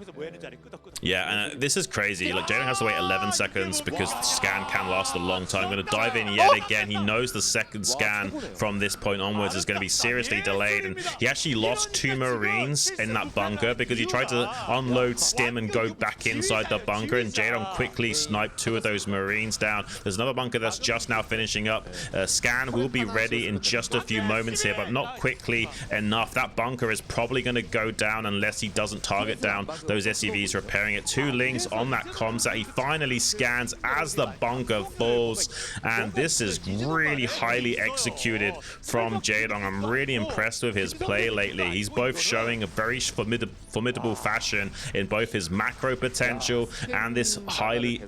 [SPEAKER 2] Yeah, and this is crazy. Like, Jaedong has to wait 11 seconds because the scan can last a long time. I'm going to dive in yet again. He knows the second scan from this point onwards is going to be seriously delayed, and he actually lost 2 Marines in that bunker because he tried to unload stim and go back inside the bunker, and Jaedong quickly sniped 2 of those Marines down. There's another bunker that's just now finishing up. Scan will be ready in just a few moments here, but not quickly enough. That bunker is probably going to go down unless he doesn't target down those SCVs repairing it. 2 lings on that comms that he finally scans as the bunker falls, and this is really highly executed from Jaedong. I'm really impressed with his play lately. He's both showing a very formidable fashion in both his macro potential and this highly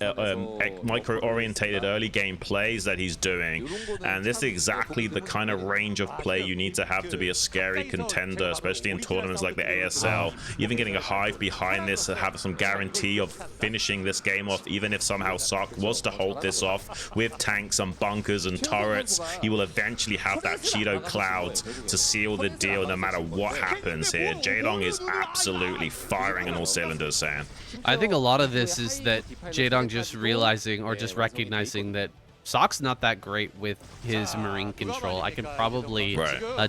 [SPEAKER 2] micro-orientated early game plays that he's doing, and this is exactly the kind of range of play you need to have to be a scary contender, especially in tournaments like the ASL. Even getting a Hive behind this to have some guarantee of finishing this game off, even if somehow Sark was to hold this off with tanks and bunkers and turrets, he will eventually have that Cheeto cloud to seal the deal no matter what happens here. Jaedong is absolutely firing on all cylinders, Sam.
[SPEAKER 1] I think a lot of this is that Jaedong just realizing or just recognizing that Sock's not that great with his Marine control. I can probably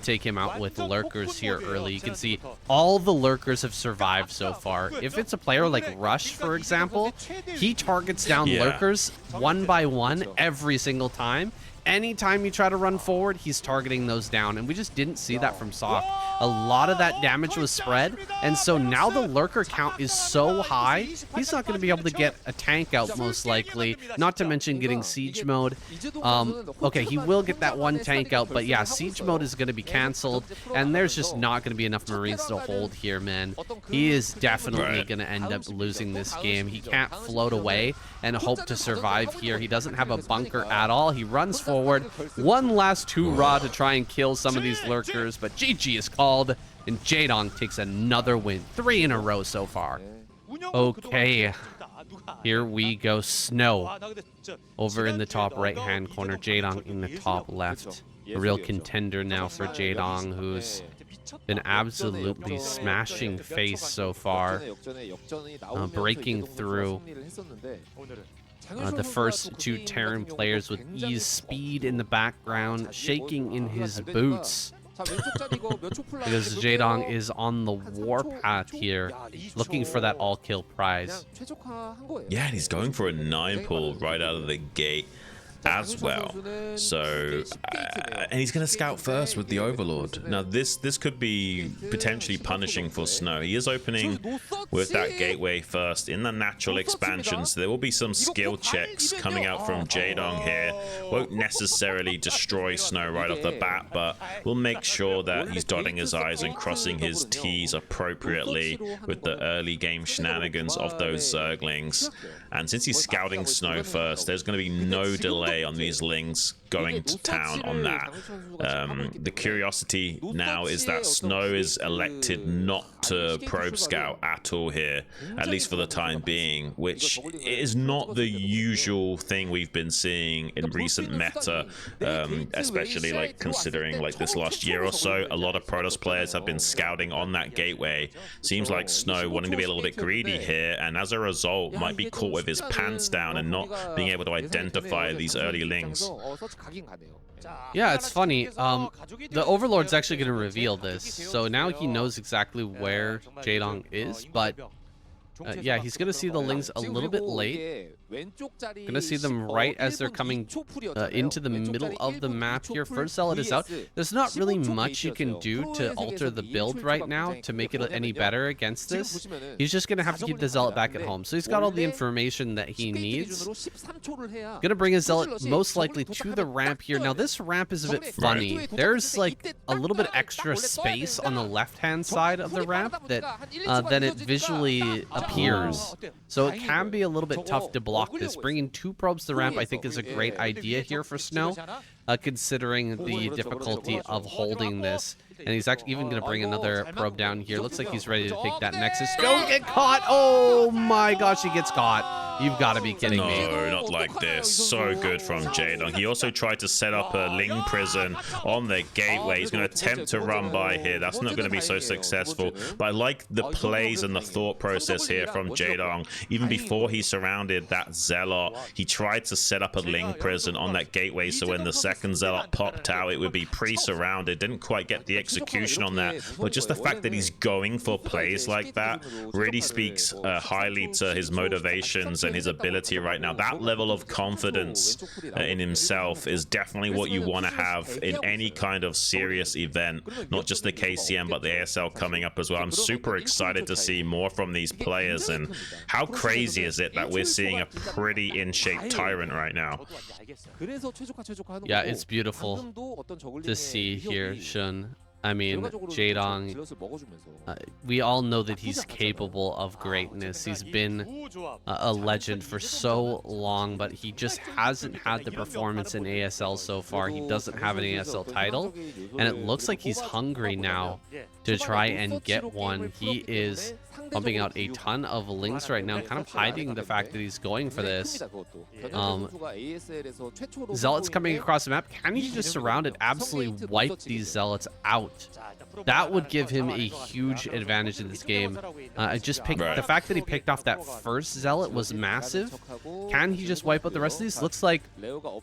[SPEAKER 1] take him out with lurkers here early. You can see all the lurkers have survived so far. If it's a player like Rush, for example, he targets down lurkers one by one every single time. Anytime you try to run forward, he's targeting those down, and we just didn't see that from Sock. A lot of that damage was spread, and so now the lurker count is so high, he's not going to be able to get a tank out most likely, not to mention getting siege mode. Okay, he will get that one tank out, but yeah, siege mode is going to be canceled, and there's just not going to be enough Marines to hold here, man. He is definitely going to end up losing this game. He can't float away and hope to survive here. He doesn't have a bunker at all. He runs forward. One last 2-Raw to try and kill some of these lurkers, but GG is called, and Jaedong takes another win. 3 in a row so far. Okay, here we go. Snow over in the top right-hand corner. Jaedong in the top left. A real contender now for Jaedong, who's been absolutely smashing face so far, breaking through the first 2 Terran players with ease, speed in the background, shaking in his boots. Because Jaedong is on the warpath here, looking for that all-kill prize.
[SPEAKER 2] Yeah, and he's going for a 9 pull right out of the gate as well. So and he's going to scout first with the Overlord. Now this could be potentially punishing for Snow. He is opening with that gateway first in the natural expansions. There will be some skill checks coming out from Jaedong here. Won't necessarily destroy Snow right off the bat, but we'll make sure that he's dotting his I's and crossing his T's appropriately with the early game shenanigans of those Zerglings. And since he's scouting Snow first, there's going to be no delay on these Lings going to town on that. The curiosity now is that Snow is elected not to probe scout at all here, at least for the time being, which is not the usual thing we've been seeing in recent meta, especially like considering like this last year or so. A lot of Protoss players have been scouting on that gateway. Seems like Snow wanting to be a little bit greedy here, and as a result might be caught with his pants down and not being able to identify these early Lings.
[SPEAKER 1] Yeah, it's funny. The Overlord's actually going to reveal this, so now he knows exactly where Jaedong is, but yeah, he's going to see the Lings a little bit late. Going to see them right as they're coming into the middle of the map here. First Zealot is out. There's not really much you can do to alter the build right now to make it any better against this. He's just going to have to keep the Zealot back at home. So he's got all the information that he needs. Going to bring his Zealot most likely to the ramp here. Now this ramp is a bit funny. There's like a little bit extra space on the left-hand side of the ramp that then it visually appears. So it can be a little bit tough to block this. Bringing 2 probes to the ramp I think is a great idea here for Snow, considering the difficulty of holding this. And he's actually even going to bring another probe down here. Looks like he's ready to take that Nexus. Don't get caught! Oh my gosh, he gets caught. You've got to be kidding me.
[SPEAKER 2] No, not like this. So good from Jaedong. He also tried to set up a Ling prison on the gateway. He's going to attempt to run by here. That's not going to be so successful. But I like the plays and the thought process here from Jaedong. Even before he surrounded that Zealot, he tried to set up a Ling prison on that gateway, so when the second Zealot popped out, it would be pre-surrounded. Didn't quite get the execution on that. But just the fact that he's going for plays like that really speaks highly to his motivations and his ability right now. That level of confidence in himself is definitely what you want to have in any kind of serious event, not just the KCM but the ASL coming up as well. I'm super excited to see more from these players, and how crazy is it that we're seeing a pretty in-shape Tyrant right now.
[SPEAKER 1] Yeah, it's beautiful to see here, Shun. I mean, Jaedong, we all know that he's capable of greatness. He's been a legend for so long, but he just hasn't had the performance in ASL so far. He doesn't have an ASL title, and it looks like he's hungry now to try and get one. He is pumping out a ton of Lings right now, kind of hiding the fact that he's going for this. Zealots coming across the map. Can he just surround it, absolutely wipe these Zealots out? That would give him a huge advantage in this game. The fact that he picked off that first Zealot was massive. Can he just wipe out the rest of these? Looks like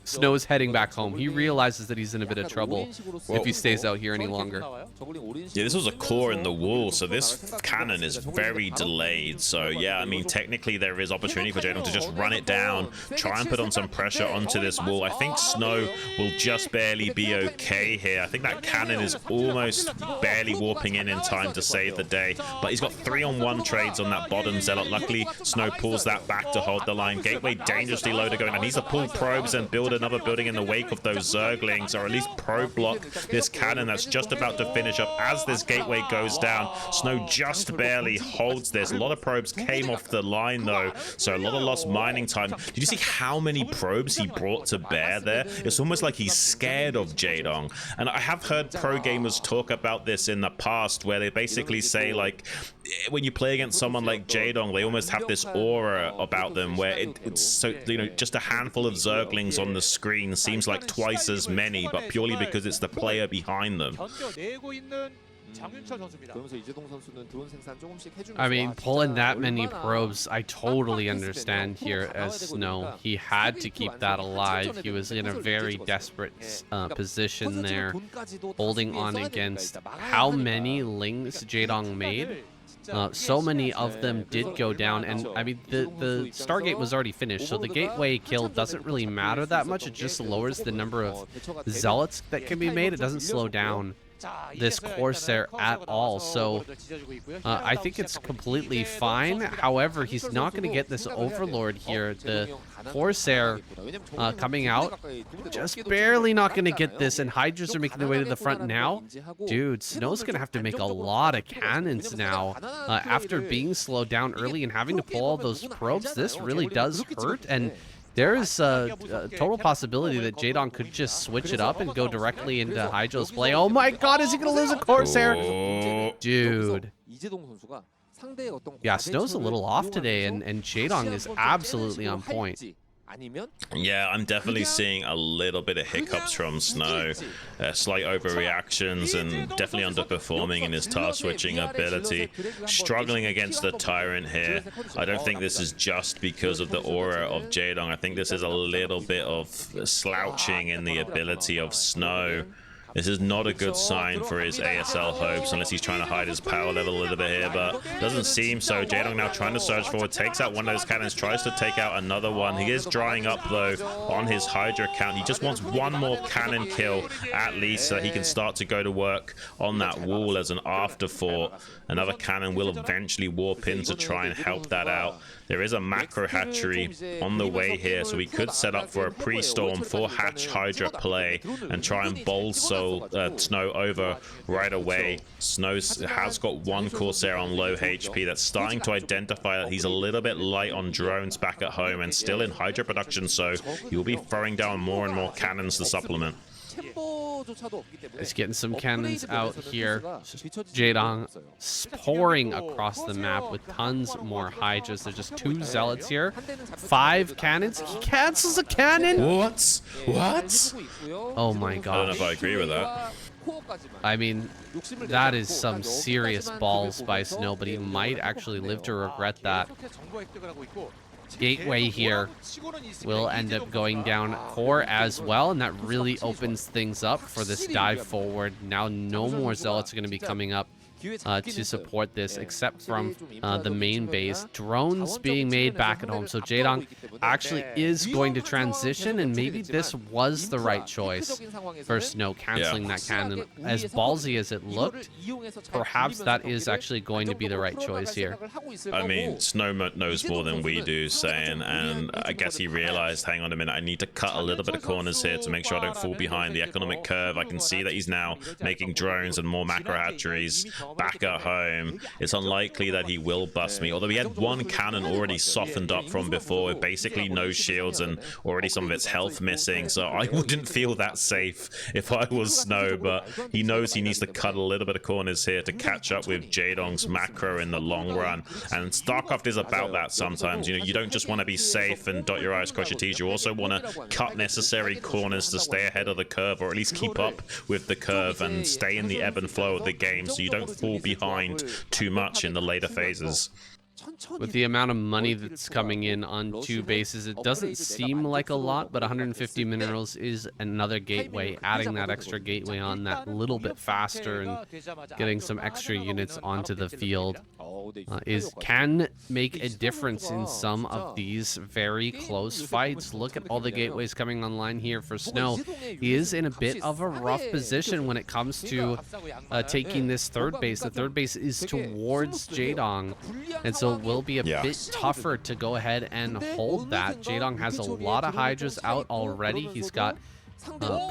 [SPEAKER 1] Snow's heading back home. He realizes that he's in a bit of trouble if he stays out here any longer.
[SPEAKER 2] Yeah, this was a core in the wall, so this cannon is very delayed. So yeah, I mean, technically there is opportunity for Jaedong to just run it down, try and put on some pressure onto this wall. I think Snow will just barely be okay here. I think that cannon is almost barely warping in time to save the day, but he's got 3-on-1 trades on that bottom Zealot. Luckily, Snow pulls that back to hold the line. Gateway dangerously low to go, and he needs to pull probes and build another building in the wake of those Zerglings, or at least probe block this cannon that's just about to finish up as this gateway goes down. Snow just barely holds this. A lot of probes came off the line though, so a lot of lost mining time. Did you see how many probes he brought to bear there? It's almost like he's scared of Jaedong. And I have heard pro gamers talk about this in the past, where they basically say, like, when you play against someone like Jaedong, they almost have this aura about them where it's so, you know, just a handful of Zerglings on the screen seems like twice as many, but purely because it's the player behind them.
[SPEAKER 1] I mean, pulling that many probes, I totally understand here as Snow. He had to keep that alive. He was in a very desperate position there, holding on against how many Lings Jaedong made. So many of them did go down, and I mean, the Stargate was already finished, so the gateway kill doesn't really matter that much. It just lowers the number of Zealots that can be made. It doesn't slow down this Corsair at all. So I think it's completely fine. However, he's not going to get this Overlord here. The Corsair coming out, just barely not going to get this, and Hydras are making their way to the front now. Dude, Snow's going to have to make a lot of cannons now. After being slowed down early and having to pull all those probes, this really does hurt, and there is a total possibility that Jaedong could just switch it up and go directly into Hydra's play. Oh my god, is he going to lose a Corsair? Dude. Yeah, Snow's a little off today, and Jaedong is absolutely on point.
[SPEAKER 2] Yeah, I'm definitely seeing a little bit of hiccups from Snow. Slight overreactions and definitely underperforming in his task switching ability. Struggling against the Tyrant here. I don't think this is just because of the aura of Jaedong. I think this is a little bit of slouching in the ability of Snow. This is not a good sign for his ASL hopes, unless he's trying to hide his power level a little bit here, but doesn't seem so. Jaedong now trying to surge forward, takes out one of those cannons, tries to take out another one. He is drying up, though, on his Hydra count. He just wants one more cannon kill, at least, so that he can start to go to work on that wall as an afterthought. Another cannon will eventually warp in to try and help that out. There is a macro hatchery on the way here, so we could set up for a pre-storm for Hatch Hydra play and try and bowl Snow over right away. Snow has got one Corsair on low HP that's starting to identify that he's a little bit light on drones back at home and still in Hydra production, so he will be throwing down more and more cannons to supplement.
[SPEAKER 1] He's getting some cannons out here. Jaedong pouring across the map with tons more Hydras. There's just 2 Zealots here. 5 cannons. He cancels a cannon.
[SPEAKER 2] What?
[SPEAKER 1] Oh my god.
[SPEAKER 2] I don't know if I agree with that.
[SPEAKER 1] I mean, that is some serious balls by Snow, but he might actually live to regret that. Gateway here will end up going down core as well, and that really opens things up for this dive forward. Now no more Zealots are going to be coming up to support this, except from the main base. Drones being made back at home, so Jaedong actually is going to transition, and maybe this was the right choice for Snow, canceling that cannon. As ballsy as it looked, perhaps that is actually going to be the right choice here.
[SPEAKER 2] I mean, Snow knows more than we do, saying, and I guess he realized, hang on a minute, I need to cut a little bit of corners here to make sure I don't fall behind the economic curve. I can see that he's now making drones and more macro hatcheries back at home. It's unlikely that he will bust me, although he had one cannon already softened up from before with basically no shields and already some of its health missing, so I wouldn't feel that safe if I was Snow, but he knows he needs to cut a little bit of corners here to catch up with Jaedong's macro in the long run, and Starcraft is about that sometimes. You know, you don't just want to be safe and dot your I's, cross your T's, you also want to cut necessary corners to stay ahead of the curve, or at least keep up with the curve and stay in the ebb and flow of the game so you don't fall behind too much in the later phases.
[SPEAKER 1] With the amount of money that's coming in on 2 bases, it doesn't seem like a lot, but 150 minerals is another gateway. Adding that extra gateway on that little bit faster and getting some extra units onto the field can make a difference in some of these very close fights. Look at all the gateways coming online here for Snow. He is in a bit of a rough position when it comes to taking this 3rd base. The 3rd base is towards Jaedong, and so it will be a bit tougher to go ahead and hold that. Jaedong has a lot of Hydras out already. He's got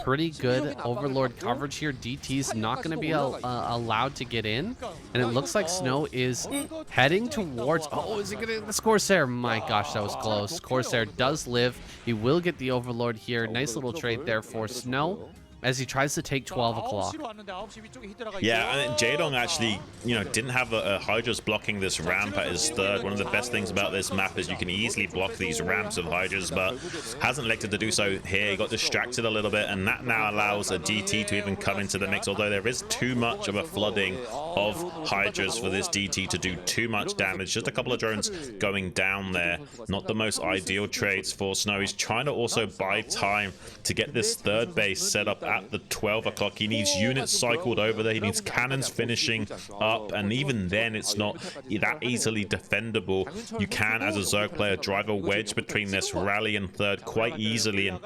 [SPEAKER 1] pretty good Overlord coverage here. DT's not going to be allowed to get in, and it looks like Snow is heading towards... Oh, is he going to get this Corsair? My gosh, that was close. Corsair does live. He will get the Overlord here. Nice little trade there for Snow as he tries to take 12 o'clock.
[SPEAKER 2] Yeah, and Jaedong actually, you know, didn't have a Hydras blocking this ramp at his 3rd. One of the best things about this map is you can easily block these ramps of Hydras, but hasn't elected to do so here. He got distracted a little bit, and that now allows a DT to even come into the mix, although there is too much of a flooding of Hydras for this DT to do too much damage. Just a couple of drones going down there. Not the most ideal trades for Snow. He's trying to also buy time to get this third base set up at the 12 o'clock. He needs units cycled over there. He needs cannons finishing up, and even then it's not that easily defendable. You can, as a Zerg player, drive a wedge between this rally and third quite easily and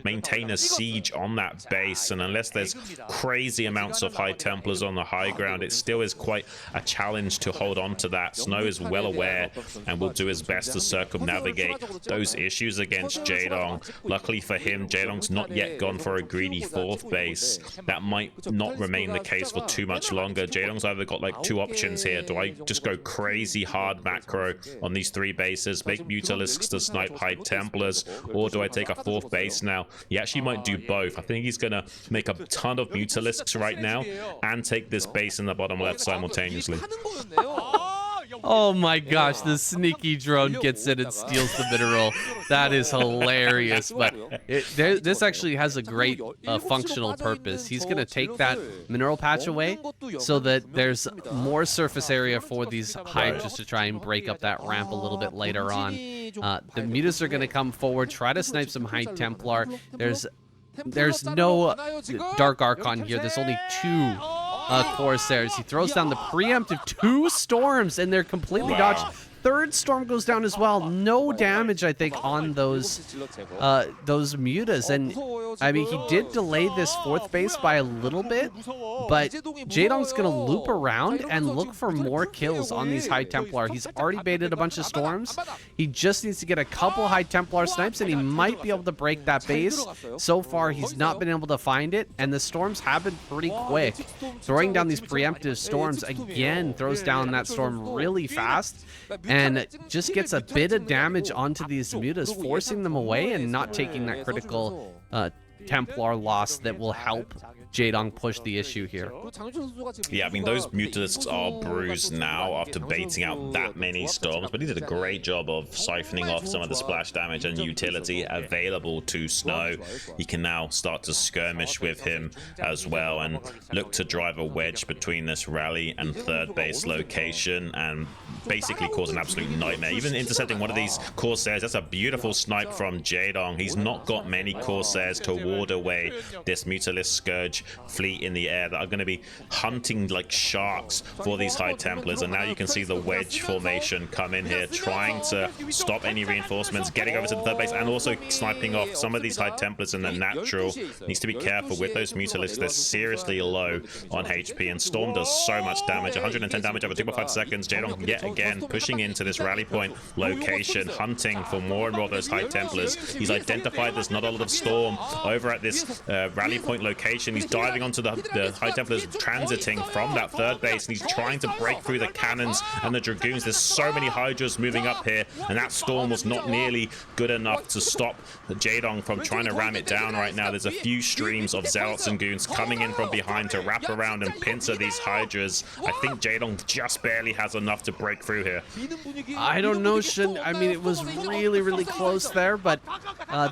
[SPEAKER 2] maintain a siege on that base. And unless there's crazy amounts of High Templars on the high ground, it still is quite a challenge to hold on to that. Snow is well aware and will do his best to circumnavigate those issues against Jaedong. Luckily for him, Jaedong's not yet gone for a greedy fourth base. That might not remain the case for too much longer. Jaedong's either got like two options here. Do I just go crazy hard macro on these three bases, make Mutalisks to snipe High Templars, or do I take a fourth base now? He actually might do both. I think he's gonna make a ton of Mutalisks right now and take this base in the bottom left simultaneously.
[SPEAKER 1] Oh my gosh, the sneaky drone gets in and steals the mineral. That is hilarious, but this actually has a great functional purpose. He's going to take that mineral patch away so that there's more surface area for these Hydras to try and break up that ramp a little bit later on. The Mutas are going to come forward, try to snipe some High Templar. There's no Dark Archon here. There's only two Corsairs. He throws down the preemptive 2 storms, and they're completely dodged. Third storm goes down as well. No damage, I think, on those mutas. And I mean, he did delay this fourth base by a little bit, but Jaedong's gonna loop around and look for more kills on these High Templar. He's already baited a bunch of storms. He just needs to get a couple High Templar snipes, and he might be able to break that base. So far, he's not been able to find it, and the storms have been pretty quick. Throwing down these preemptive storms again throws down that storm really fast, and just gets a bit of damage onto these mutas, forcing them away and not taking that critical Templar loss that will help Jaedong push the issue here.
[SPEAKER 2] Yeah, I mean, those Mutalisks are bruised now after baiting out that many storms, but he did a great job of siphoning off some of the splash damage and utility available to Snow. He can now start to skirmish with him as well and look to drive a wedge between this rally and third base location and basically cause an absolute nightmare. Even intercepting one of these Corsairs, that's a beautiful snipe from Jaedong. He's not got many Corsairs to ward away this Mutalisk Scourge fleet in the air that are going to be hunting like sharks for these High Templars. And now you can see the wedge formation come in here, trying to stop any reinforcements, getting over to the third base, and also sniping off some of these High Templars in the natural. Needs to be careful with those Mutalisks. They're seriously low on HP, and Storm does so much damage. 110 damage over 2.5 seconds. Jaedong yet again pushing into this rally point location, hunting for more and more of those High Templars. He's identified there's not a lot of Storm over at this rally point location. He's diving onto the High Templars transiting from that third base, and he's trying to break through the cannons and the Dragoons. There's so many Hydras moving up here, and that storm was not nearly good enough to stop Jaedong from trying to ram it down right now. There's a few streams of Zealots and Goons coming in from behind to wrap around and pincer these Hydras. I think Jaedong just barely has enough to break through here.
[SPEAKER 1] I don't know, Shin. I mean, it was really, really close there, but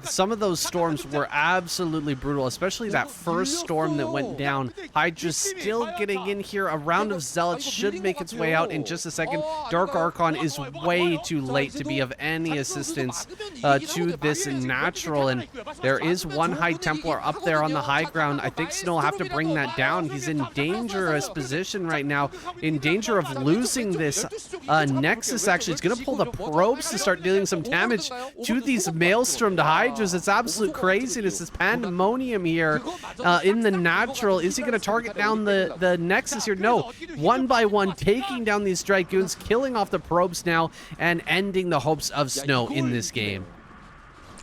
[SPEAKER 1] some of those storms were absolutely brutal, especially that first storm that went down. Hydra's still getting in here. A round of Zealots should make its way out in just a second. Dark Archon is way too late to be of any assistance to this natural, and there is one High Templar up there on the high ground. I think Snow will have to bring that down. He's in dangerous position right now, in danger of losing this Nexus. Actually, it's going to pull the probes to start dealing some damage to these Maelstrom Hydras. It's absolute craziness. It's pandemonium here in the natural. Is he going to target down the Nexus here? No. One by one, taking down these Dragoons, killing off the probes now, and ending the hopes of Snow in this game.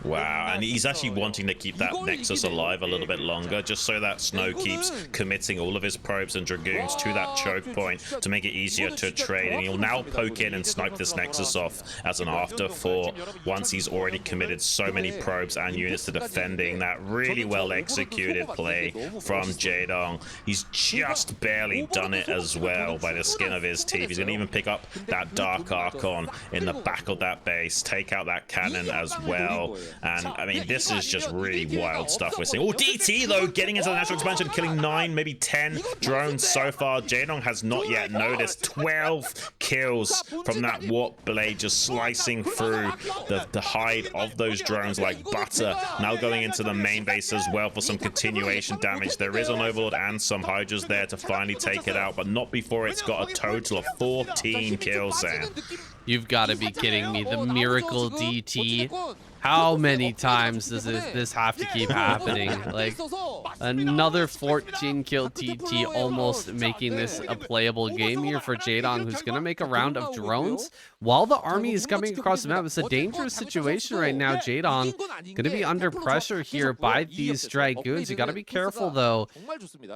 [SPEAKER 2] Wow, and he's actually wanting to keep that Nexus alive a little bit longer, just so that Snow keeps committing all of his probes and Dragoons to that choke point to make it easier to trade. And he'll now poke in and snipe this Nexus off as an afterthought once he's already committed so many probes and units to defending. That really well executed play from Jaedong. He's just barely done it as well by the skin of his teeth. He's going to even pick up that Dark Archon in the back of that base, take out that cannon as well. And I mean, this is just really wild stuff we're seeing. Oh, DT though, getting into the natural expansion, killing 9, maybe 10 drones so far. Jaedong has not yet noticed 12 kills from that warp blade, just slicing through the hide of those drones like butter. Now going into the main base as well for some continuation damage. There is an Overlord and some Hydras there to finally take it out, but not before it's got a total of 14 kills there.
[SPEAKER 1] You've got to be kidding me. The miracle DT. How many times does this have to keep happening? Like, another 14 kill TT, almost making this a playable game here for Jaedong, who's going to make a round of drones while the army is coming across the map. It's a dangerous situation right now. Jaedong going to be under pressure here by these Dragoons. You got to be careful, though,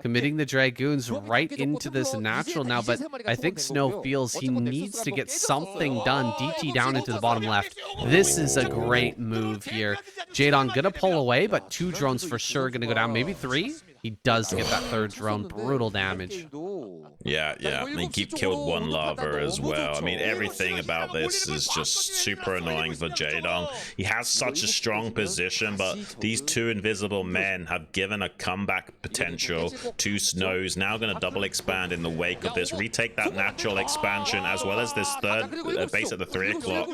[SPEAKER 1] committing the Dragoons right into this natural now. But I think Snow feels he needs to get something done. DT down into the bottom left. This is a great move here. Jaedong gonna pull away, but 2 drones for sure gonna go down, maybe 3. He does get that 3rd drone. Brutal damage.
[SPEAKER 2] Yeah. And he killed 1 lava as well. I mean, everything about this is just super annoying for Jaedong. He has such a strong position, but these 2 invisible men have given a comeback potential to Snows. Now going to double expand in the wake of this, retake that natural expansion, as well as this 3rd base at the 3 o'clock.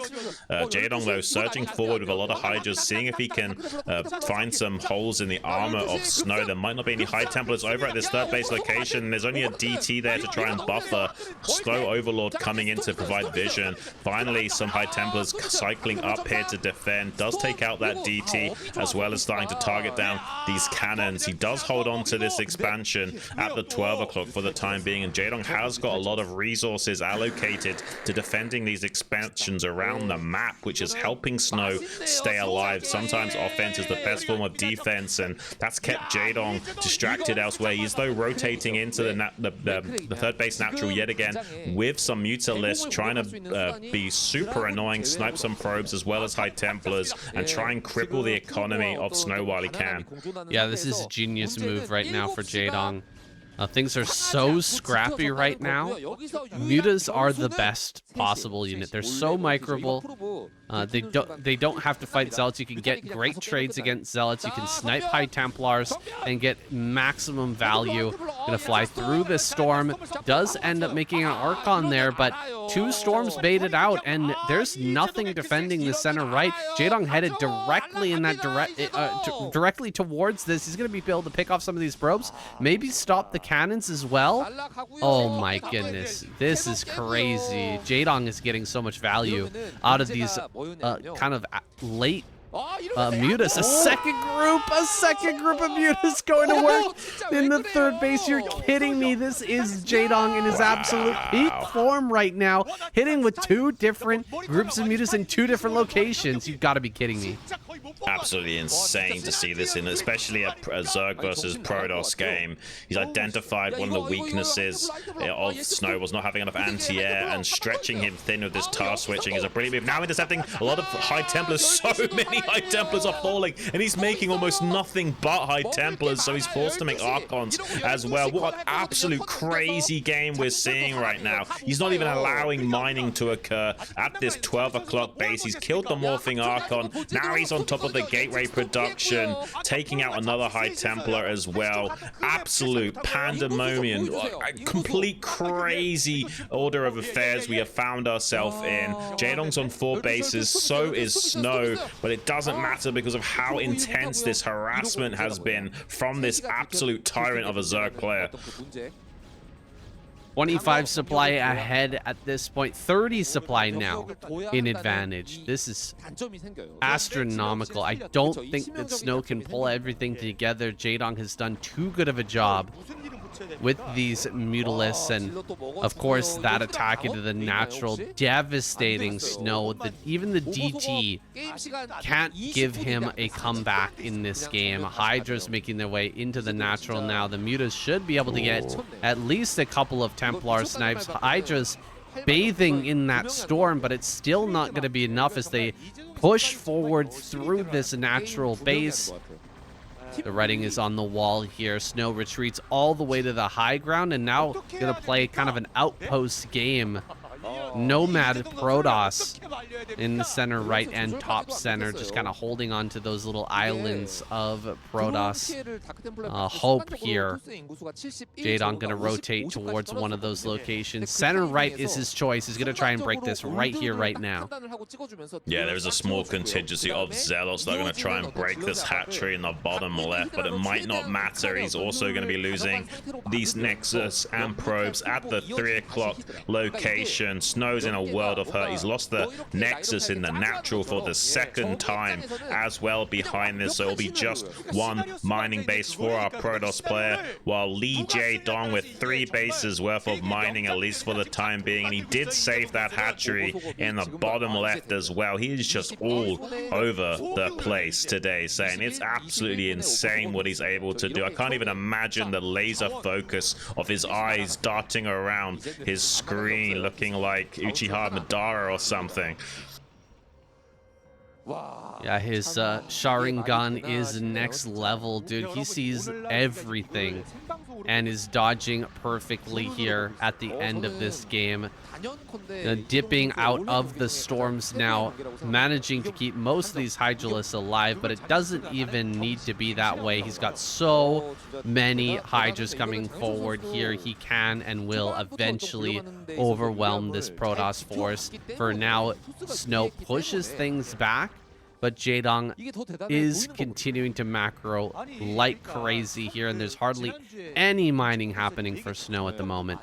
[SPEAKER 2] Jaedong, though, surging forward with a lot of Hydras, seeing if he can find some holes in the armor of Snow. There might not be any High Templars over at this 3rd base location. There's only a DT there to try and buffer. Slow Overlord coming in to provide vision. Finally, some High Templars cycling up here to defend. Does take out that DT, as well as starting to target down these cannons. He does hold on to this expansion at the 12 o'clock for the time being, and Jaedong has got a lot of resources allocated to defending these expansions around the map, which is helping Snow stay alive. Sometimes offense is the best form of defense, and that's kept Jaedong distracted elsewhere. He's though rotating into the 3rd base natural yet again with some Mutalisks, trying to be super annoying, snipe some probes as well as High Templars, and try and cripple the economy of Snow while he can.
[SPEAKER 1] Yeah, this is a genius move right now for Jaedong. Things are so scrappy right now. Mutas are the best possible unit. They're so microable. They don't have to fight Zealots. You can get great trades against Zealots. You can snipe High Templars and get maximum value. Gonna fly through this storm. Does end up making an Archon there, but 2 storms baited out, and there's nothing defending the center right. Jaedong headed directly in that directly towards this. He's gonna be able to pick off some of these probes, maybe stop the cannons as well. Oh my goodness, this is crazy. Jaedong is getting so much value out of these kind of late Mutas. A second group of Mutas going to work in the 3rd base. You're kidding me. This is Jaedong in his absolute peak form right now, hitting with 2 different groups of Mutas in 2 different locations. You've got to be kidding me.
[SPEAKER 2] Absolutely insane to see this in, especially a Zerg versus Protoss game. He's identified one of the weaknesses of Snow was not having enough anti-air, and stretching him thin with this task switching is a brilliant move. Now intercepting a lot of High Templars. So many High Templars are falling, and he's making almost nothing but High Templars, so he's forced to make Archons as well. What an absolute crazy game we're seeing right now. He's not even allowing mining to occur at this 12 o'clock base. He's killed the Morphing Archon. Now he's on top of the gateway production, taking out another High Templar as well. Absolute pandemonium, a complete crazy order of affairs we have found ourselves in. Jaedong's on 4 bases, so is Snow, but it doesn't matter because of how intense this harassment has been from this absolute tyrant of a Zerg player.
[SPEAKER 1] 25 supply ahead at this point, 30 supply now in advantage. This is astronomical. I don't think that Snow can pull everything together. Jaedong has done too good of a job with these Mutalisks, and of course that attack into the natural, devastating Snow. Even the DT can't give him a comeback in this game. Hydra's making their way into the natural now. The Mutas should be able to get at least a couple of Templar snipes. Hydra's bathing in that storm, but it's still not going to be enough as they push forward through this natural base. The writing is on the wall here. Snow retreats all the way to the high ground, and now gonna play kind of an outpost game Nomad Protoss in the center right and top center, just kind of holding on to those little islands of Protoss. Hope here. Jaedong gonna rotate towards one of those locations. Center right is his choice. He's gonna try and break this right here, right now.
[SPEAKER 2] Yeah, there's a small contingency of Zealots that are going to try and break this hatchery in the bottom left, but it might not matter. He's also going to be losing these Nexus and probes at the 3 o'clock location. Snow's in a world of hurt. He's lost the Nexus in the natural for the second time as well behind this, so it'll be just one mining base for our Protoss player, while Lee Jae-dong with 3 bases worth of mining, at least for the time being, and he did save that hatchery in the bottom left as well. He is just all over the place today, saying it's absolutely insane what he's able to do. I can't even imagine the laser focus of his eyes darting around his screen, looking like Uchiha Madara or something.
[SPEAKER 1] Yeah, his Sharingan is next level, dude. He sees everything and is dodging perfectly here at the end of this game. Dipping out of the storms now, managing to keep most of these Hydralisks alive, but it doesn't even need to be that way. He's got so many Hydras coming forward here. He can and will eventually overwhelm this Protoss force. For now, Snow pushes things back, but Jaedong is continuing to macro like crazy here, and there's hardly any mining happening for Snow at the moment.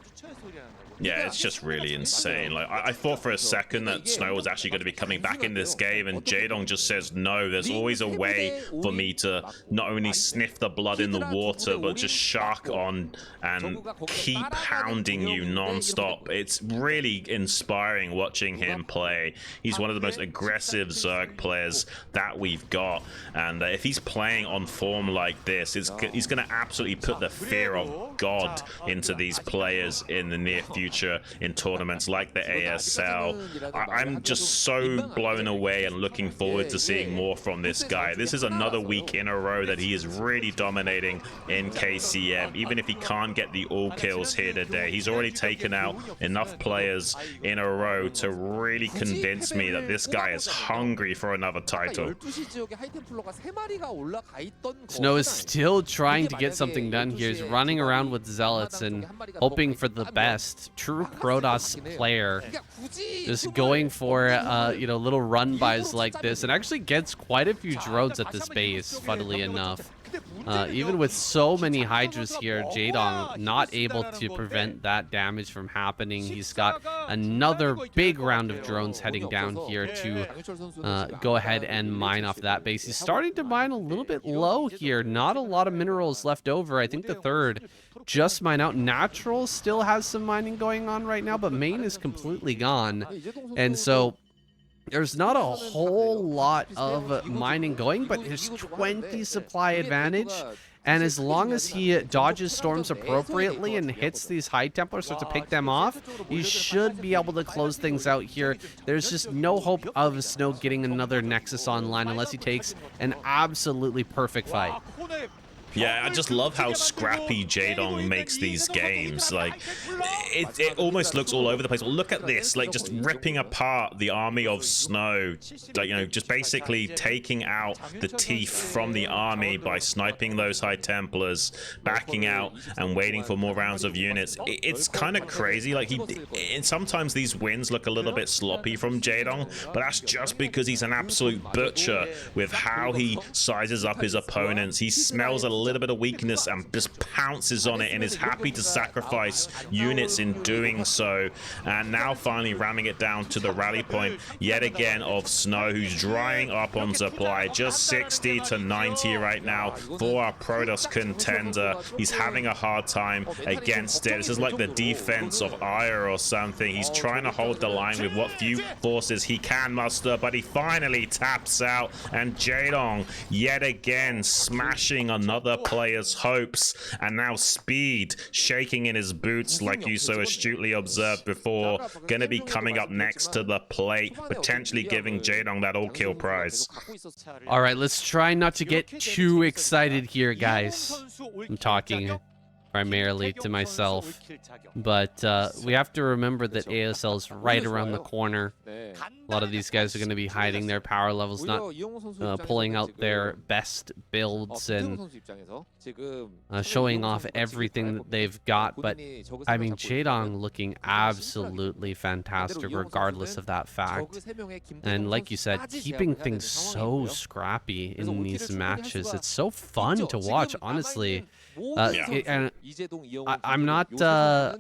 [SPEAKER 2] Yeah, it's just really insane. Like, I thought for a second that Snow was actually going to be coming back in this game, and Jaedong just says, no, there's always a way for me to not only sniff the blood in the water, but just shark on and keep hounding you non-stop. It's really inspiring watching him play. He's one of the most aggressive Zerg players that we've got, and if he's playing on form like this, he's going to absolutely put the fear of God into these players in the near future in tournaments like the ASL. I'm just so blown away and looking forward to seeing more from this guy. This is another week in a row that he is really dominating in KCM. Even if he can't get the all kills here today, he's already taken out enough players in a row to really convince me that this guy is hungry for another title.
[SPEAKER 1] Snow is still trying to get something done here. He's running around with Zealots and hoping for the best. True Protoss player, just going for little run bys like this, and actually gets quite a few drones at this base, funnily enough. Even with so many Hydras here, Jaedong not able to prevent that damage from happening. He's got another big round of drones heading down here to go ahead and mine off that base. He's starting to mine a little bit low here. Not a lot of minerals left over. I think the third just mine out. Natural still has some mining going on right now, but main is completely gone. And so there's not a whole lot of mining going, but there's 20 supply advantage. And as long as he dodges storms appropriately and hits these high templars so to pick them off, he should be able to close things out here. There's just no hope of Snow getting another Nexus online unless he takes an absolutely perfect fight.
[SPEAKER 2] Yeah, I just love how scrappy Jaedong makes these games. Like, it almost looks all over the place. Well, look at this, like, just ripping apart the army of Snow. Like, just basically taking out the teeth from the army by sniping those High Templars, backing out and waiting for more rounds of units. It's kind of crazy. Like, sometimes these wins look a little bit sloppy from Jaedong, but that's just because he's an absolute butcher with how he sizes up his opponents. He smells a little bit of weakness and just pounces on it and is happy to sacrifice units in doing so. And now finally ramming it down to the rally point yet again of Snow, who's drying up on supply. Just 60 to 90 right now for our Protoss contender. He's having a hard time against it. This is like the defense of Ire or something. He's trying to hold the line with what few forces he can muster, but he finally taps out, and Jaedong yet again smashing another player's hopes, and now Speed shaking in his boots like you so astutely observed before. Gonna be coming up next to the plate, potentially giving Jaedong that all-kill prize.
[SPEAKER 1] All right, let's try not to get too excited here, guys. I'm talking primarily to myself. But we have to remember that ASL is right around the corner. A lot of these guys are going to be hiding their power levels, not pulling out their best builds and showing off everything that they've got. But I mean, Jaedong looking absolutely fantastic regardless of that fact. And like you said, keeping things so scrappy in these matches. It's so fun to watch, honestly. I'm not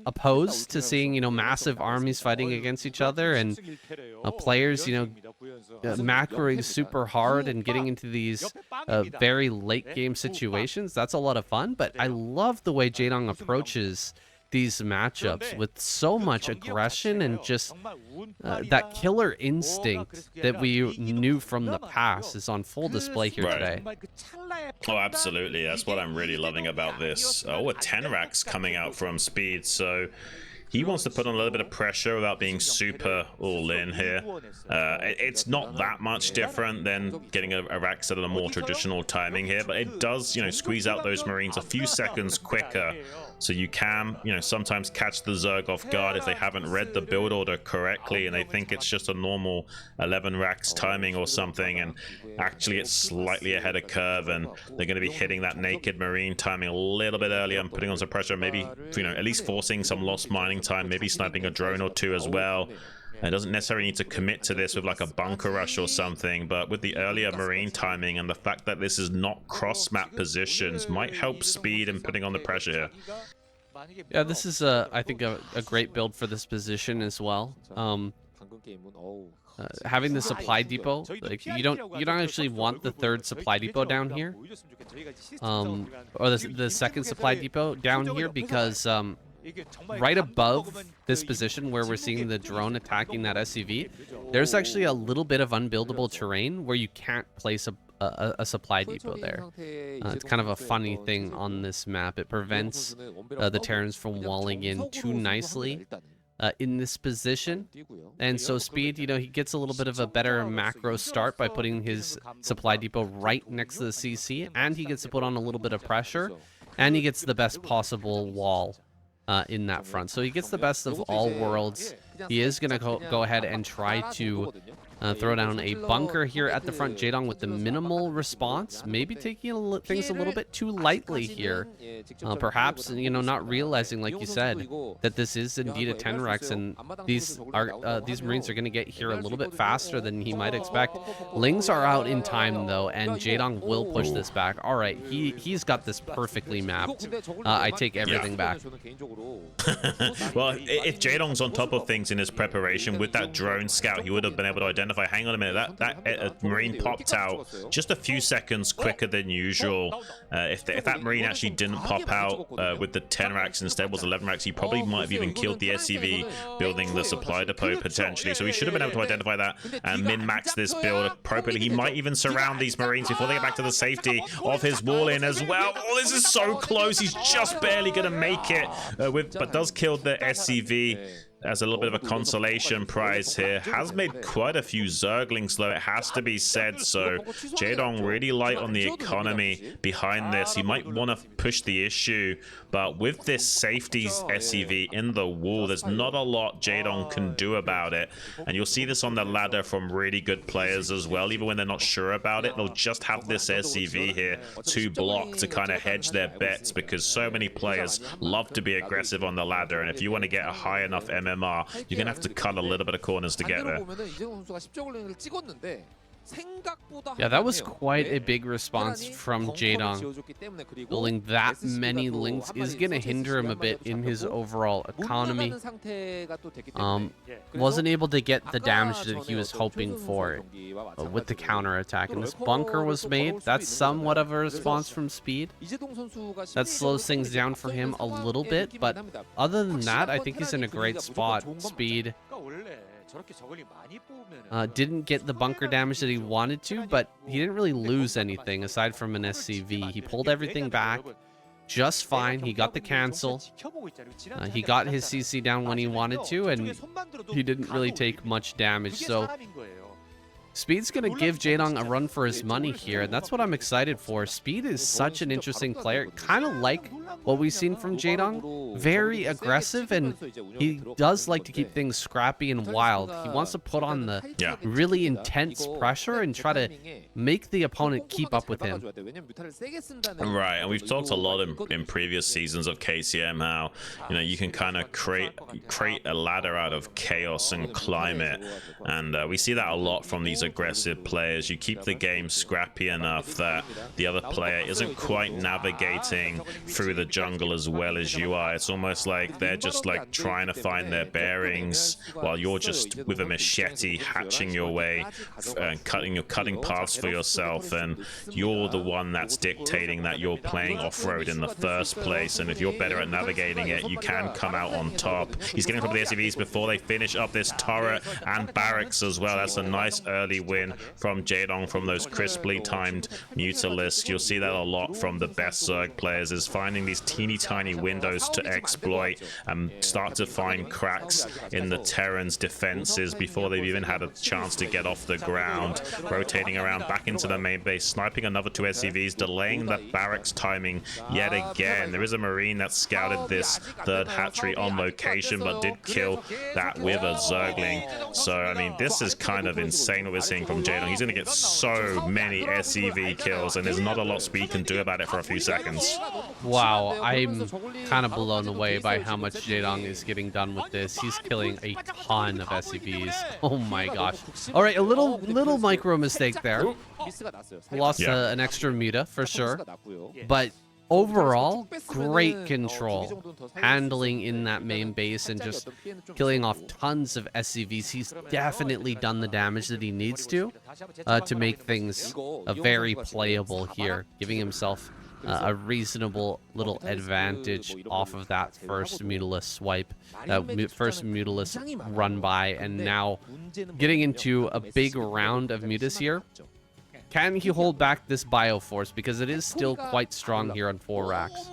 [SPEAKER 1] opposed to seeing, you know, massive armies fighting against each other and players, you know, macroing super hard and getting into these very late game situations. That's a lot of fun, but I love the way Jaedong approaches these matchups with so much aggression and just that killer instinct that we knew from the past is on full display here today.
[SPEAKER 2] Oh, absolutely. That's what I'm really loving about this. Oh, a 10 racks coming out from Speed, so he wants to put on a little bit of pressure without being super all in here. It's not that much different than getting a rack set at a more traditional timing here, but it does, you know, squeeze out those Marines a few seconds quicker. So you can, you know, sometimes catch the Zerg off guard if they haven't read the build order correctly and they think it's just a normal 11 racks timing or something, and actually it's slightly ahead of curve, and they're going to be hitting that naked Marine timing a little bit earlier and putting on some pressure, maybe, you know, at least forcing some lost mining time, maybe sniping a drone or two as well. It doesn't necessarily need to commit to this with like a bunker rush or something, but with the earlier Marine timing and the fact that this is not cross-map positions might help Speed in putting on the pressure here.
[SPEAKER 1] Yeah, this is, I think, a great build for this position as well. Having the supply depot, like you don't actually want the third supply depot down here, or the second supply depot down here, because right above this position where we're seeing the drone attacking that SCV, there's actually a little bit of unbuildable terrain where you can't place a supply depot there. It's kind of a funny thing on this map. It prevents the Terrans from walling in too nicely in this position. And so Speed, you know, he gets a little bit of a better macro start by putting his supply depot right next to the CC, and he gets to put on a little bit of pressure, and he gets the best possible wall in that front. So he gets the best of all worlds. He is going to go ahead and try to throw down a bunker here at the front. Jaedong with the minimal response, maybe taking things a little bit too lightly here. Perhaps, you know, not realizing, like you said, that this is indeed a 10 Rex, and these Marines are going to get here a little bit faster than he might expect. Lings are out in time, though, and Jaedong will push this back. All right, he's got this perfectly mapped. I take everything back.
[SPEAKER 2] Well, if Jaedong's on top of things in his preparation with that drone scout, he would have been able to identify, hang on a minute, that Marine popped out just a few seconds quicker than usual. If that Marine actually didn't pop out with the 10 racks, instead was 11 racks, he probably might have even killed the SCV building the supply depot potentially. So he should have been able to identify that and min-max this build appropriately. He might even surround these Marines before they get back to the safety of his wall in as well. Oh, this is so close. He's just barely going to make it, but does kill the SCV as a little bit of a consolation prize here. Has made quite a few Zerglings, though, it has to be said. So Jaedong really light on the economy behind this. He might want to push the issue, but with this safety SCV in the wall, there's not a lot Jaedong can do about it. And you'll see this on the ladder from really good players as well. Even when they're not sure about it, they'll just have this SCV here to block to kind of hedge their bets, because so many players love to be aggressive on the ladder, and if you want to get a high enough MMR, you're gonna have to cut a little bit of corners to get there.
[SPEAKER 1] Yeah, that was quite a big response from Jaedong. Building that many links is going to hinder him a bit in his overall economy. Wasn't able to get the damage that he was hoping for with the counterattack. And this bunker was made. That's somewhat of a response from Speed. That slows things down for him a little bit. But other than that, I think he's in a great spot. Speed didn't get the bunker damage that he wanted to, but he didn't really lose anything aside from an SCV. He pulled everything back just fine. He got the cancel. He got his CC down when he wanted to, and he didn't really take much damage. So Speed's going to give Jaedong a run for his money here, and that's what I'm excited for. Speed is such an interesting player, kind of like what we've seen from Jaedong. Very aggressive, and he does like to keep things scrappy and wild. He wants to put on the really intense pressure and try to make the opponent keep up with him.
[SPEAKER 2] Right, and we've talked a lot in previous seasons of KCM how, you know, you can kind of create a ladder out of chaos and climb it, and we see that a lot from these aggressive players. You keep the game scrappy enough that the other player isn't quite navigating through the jungle as well as you are. It's almost like they're just like trying to find their bearings while you're just with a machete hatching your way, cutting paths for yourself, and you're the one that's dictating that you're playing off-road in the first place. And if you're better at navigating it, you can come out on top. He's getting up the SCVs before they finish up this turret and barracks as well. That's a nice early win from Jaedong from those crisply timed Mutalisks. You'll see that a lot from the best Zerg players, is finding these teeny tiny windows to exploit and start to find cracks in the Terran's defenses before they've even had a chance to get off the ground. Rotating around back into the main base, sniping another 2 SCVs, delaying the barracks timing yet again. There is a Marine that scouted this third hatchery on location but did kill that with a Zergling. So I mean, this is kind of insane what we're seeing from Jaedong. He's going to get so many SCV kills, and there's not a lot Speed can do about it for a few seconds.
[SPEAKER 1] Wow, I'm kind of blown away by how much Jaedong is getting done with this. He's killing a ton of SCVs. Oh my gosh. All right, a little micro mistake there. Lost an extra muta for sure, but overall, great control, handling in that main base and just killing off tons of SCVs. He's definitely done the damage that he needs to make things very playable here, giving himself a reasonable little advantage off of that first Mutalisk swipe, first Mutalisk run by, and now getting into a big round of mutas here. Can he hold back this Bioforce? Because it is still quite strong here on 4 racks.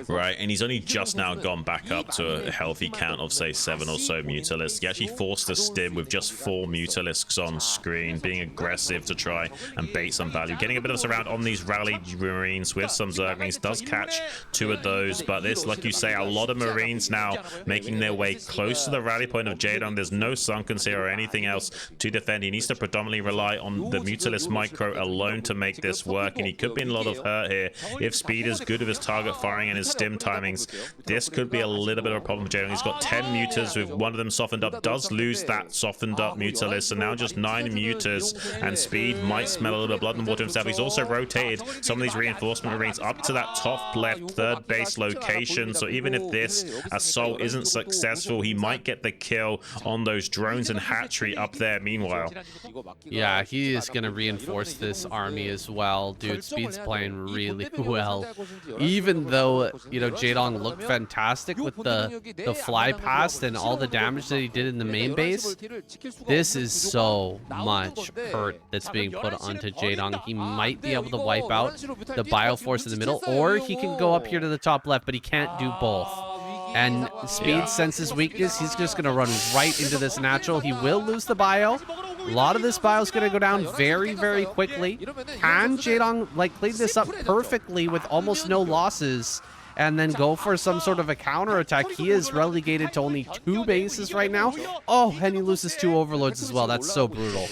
[SPEAKER 2] Right, and he's only just now gone back up to a healthy count of, say, 7 or so Mutalisks. He actually forced a stim with just 4 Mutalisks on screen, being aggressive to try and bait some value. Getting a bit of surround on these rallied Marines with some Zerglings. Does catch 2 of those, but this, like you say, a lot of Marines now making their way close to the rally point of Jaedong. There's no Sunkens here or anything else to defend. He needs to predominantly rely on the Mutalisk micro alone to make this work, and he could be in a lot of hurt here. If Speed is good with his target firing and his stim timings, this could be a little bit of a problem for Jaedong. He's got 10 mutas with one of them softened up, does lose that softened up Mutalisk, and now just 9 mutas, and Speed might smell a little bit of blood and water himself. He's also rotated some of these reinforcement Marines up to that top left third base location, so even if this assault isn't successful, he might get the kill on those drones and hatchery up there meanwhile.
[SPEAKER 1] Yeah, he is going to reinforce this army as well. Dude, Speed's playing really well. Even though, you know, Jaedong looked fantastic with the fly past and all the damage that he did in the main base, this is so much hurt that's being put onto Jaedong. He might be able to wipe out the Bioforce in the middle, or he can go up here to the top left, but he can't do both. And Speed senses weakness. He's just going to run right into this natural. He will lose the bio. A lot of this bio is going to go down very, very quickly. Can Jaedong like clean this up perfectly with almost no losses and then go for some sort of a counter attack? He is relegated to only 2 bases right now. Oh, and he loses 2 overlords as well. That's so brutal.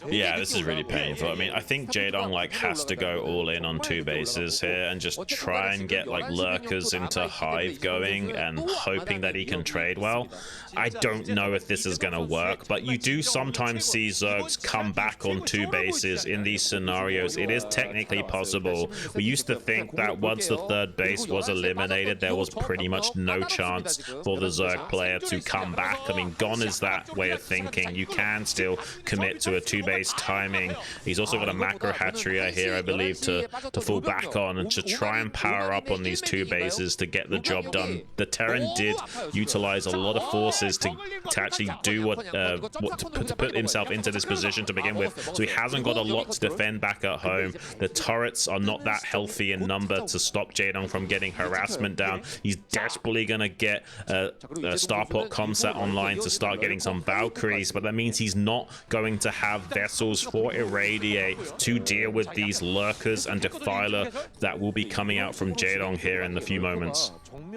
[SPEAKER 2] Yeah, this is really painful. I mean, I think Jaedong like has to go all in on 2 bases here and just try and get like lurkers into Hive going and hoping that he can trade well. I don't know if this is going to work, but you do sometimes see Zergs come back on 2 bases in these scenarios. It is technically possible. We used to think that once the 3rd base was eliminated, there was pretty much no chance for the Zerg player to come back. I mean, gone is that way of thinking. You can still commit to a 2-base timing. He's also got a macro hatchery here, I believe, to fall back on and to try and power up on these 2 bases to get the job done. The Terran did utilize a lot of forces to actually do to put himself into this position to begin with, so he hasn't got a lot to defend back at home. The turrets are not that healthy in number to stop Jaedong from getting harassment down. He's desperately going to get a Starport Comsat online to start getting some Valkyries, but that means he's not going to have vessels for Irradiate to deal with these lurkers and Defiler that will be coming out from Jaedong here in a few moments.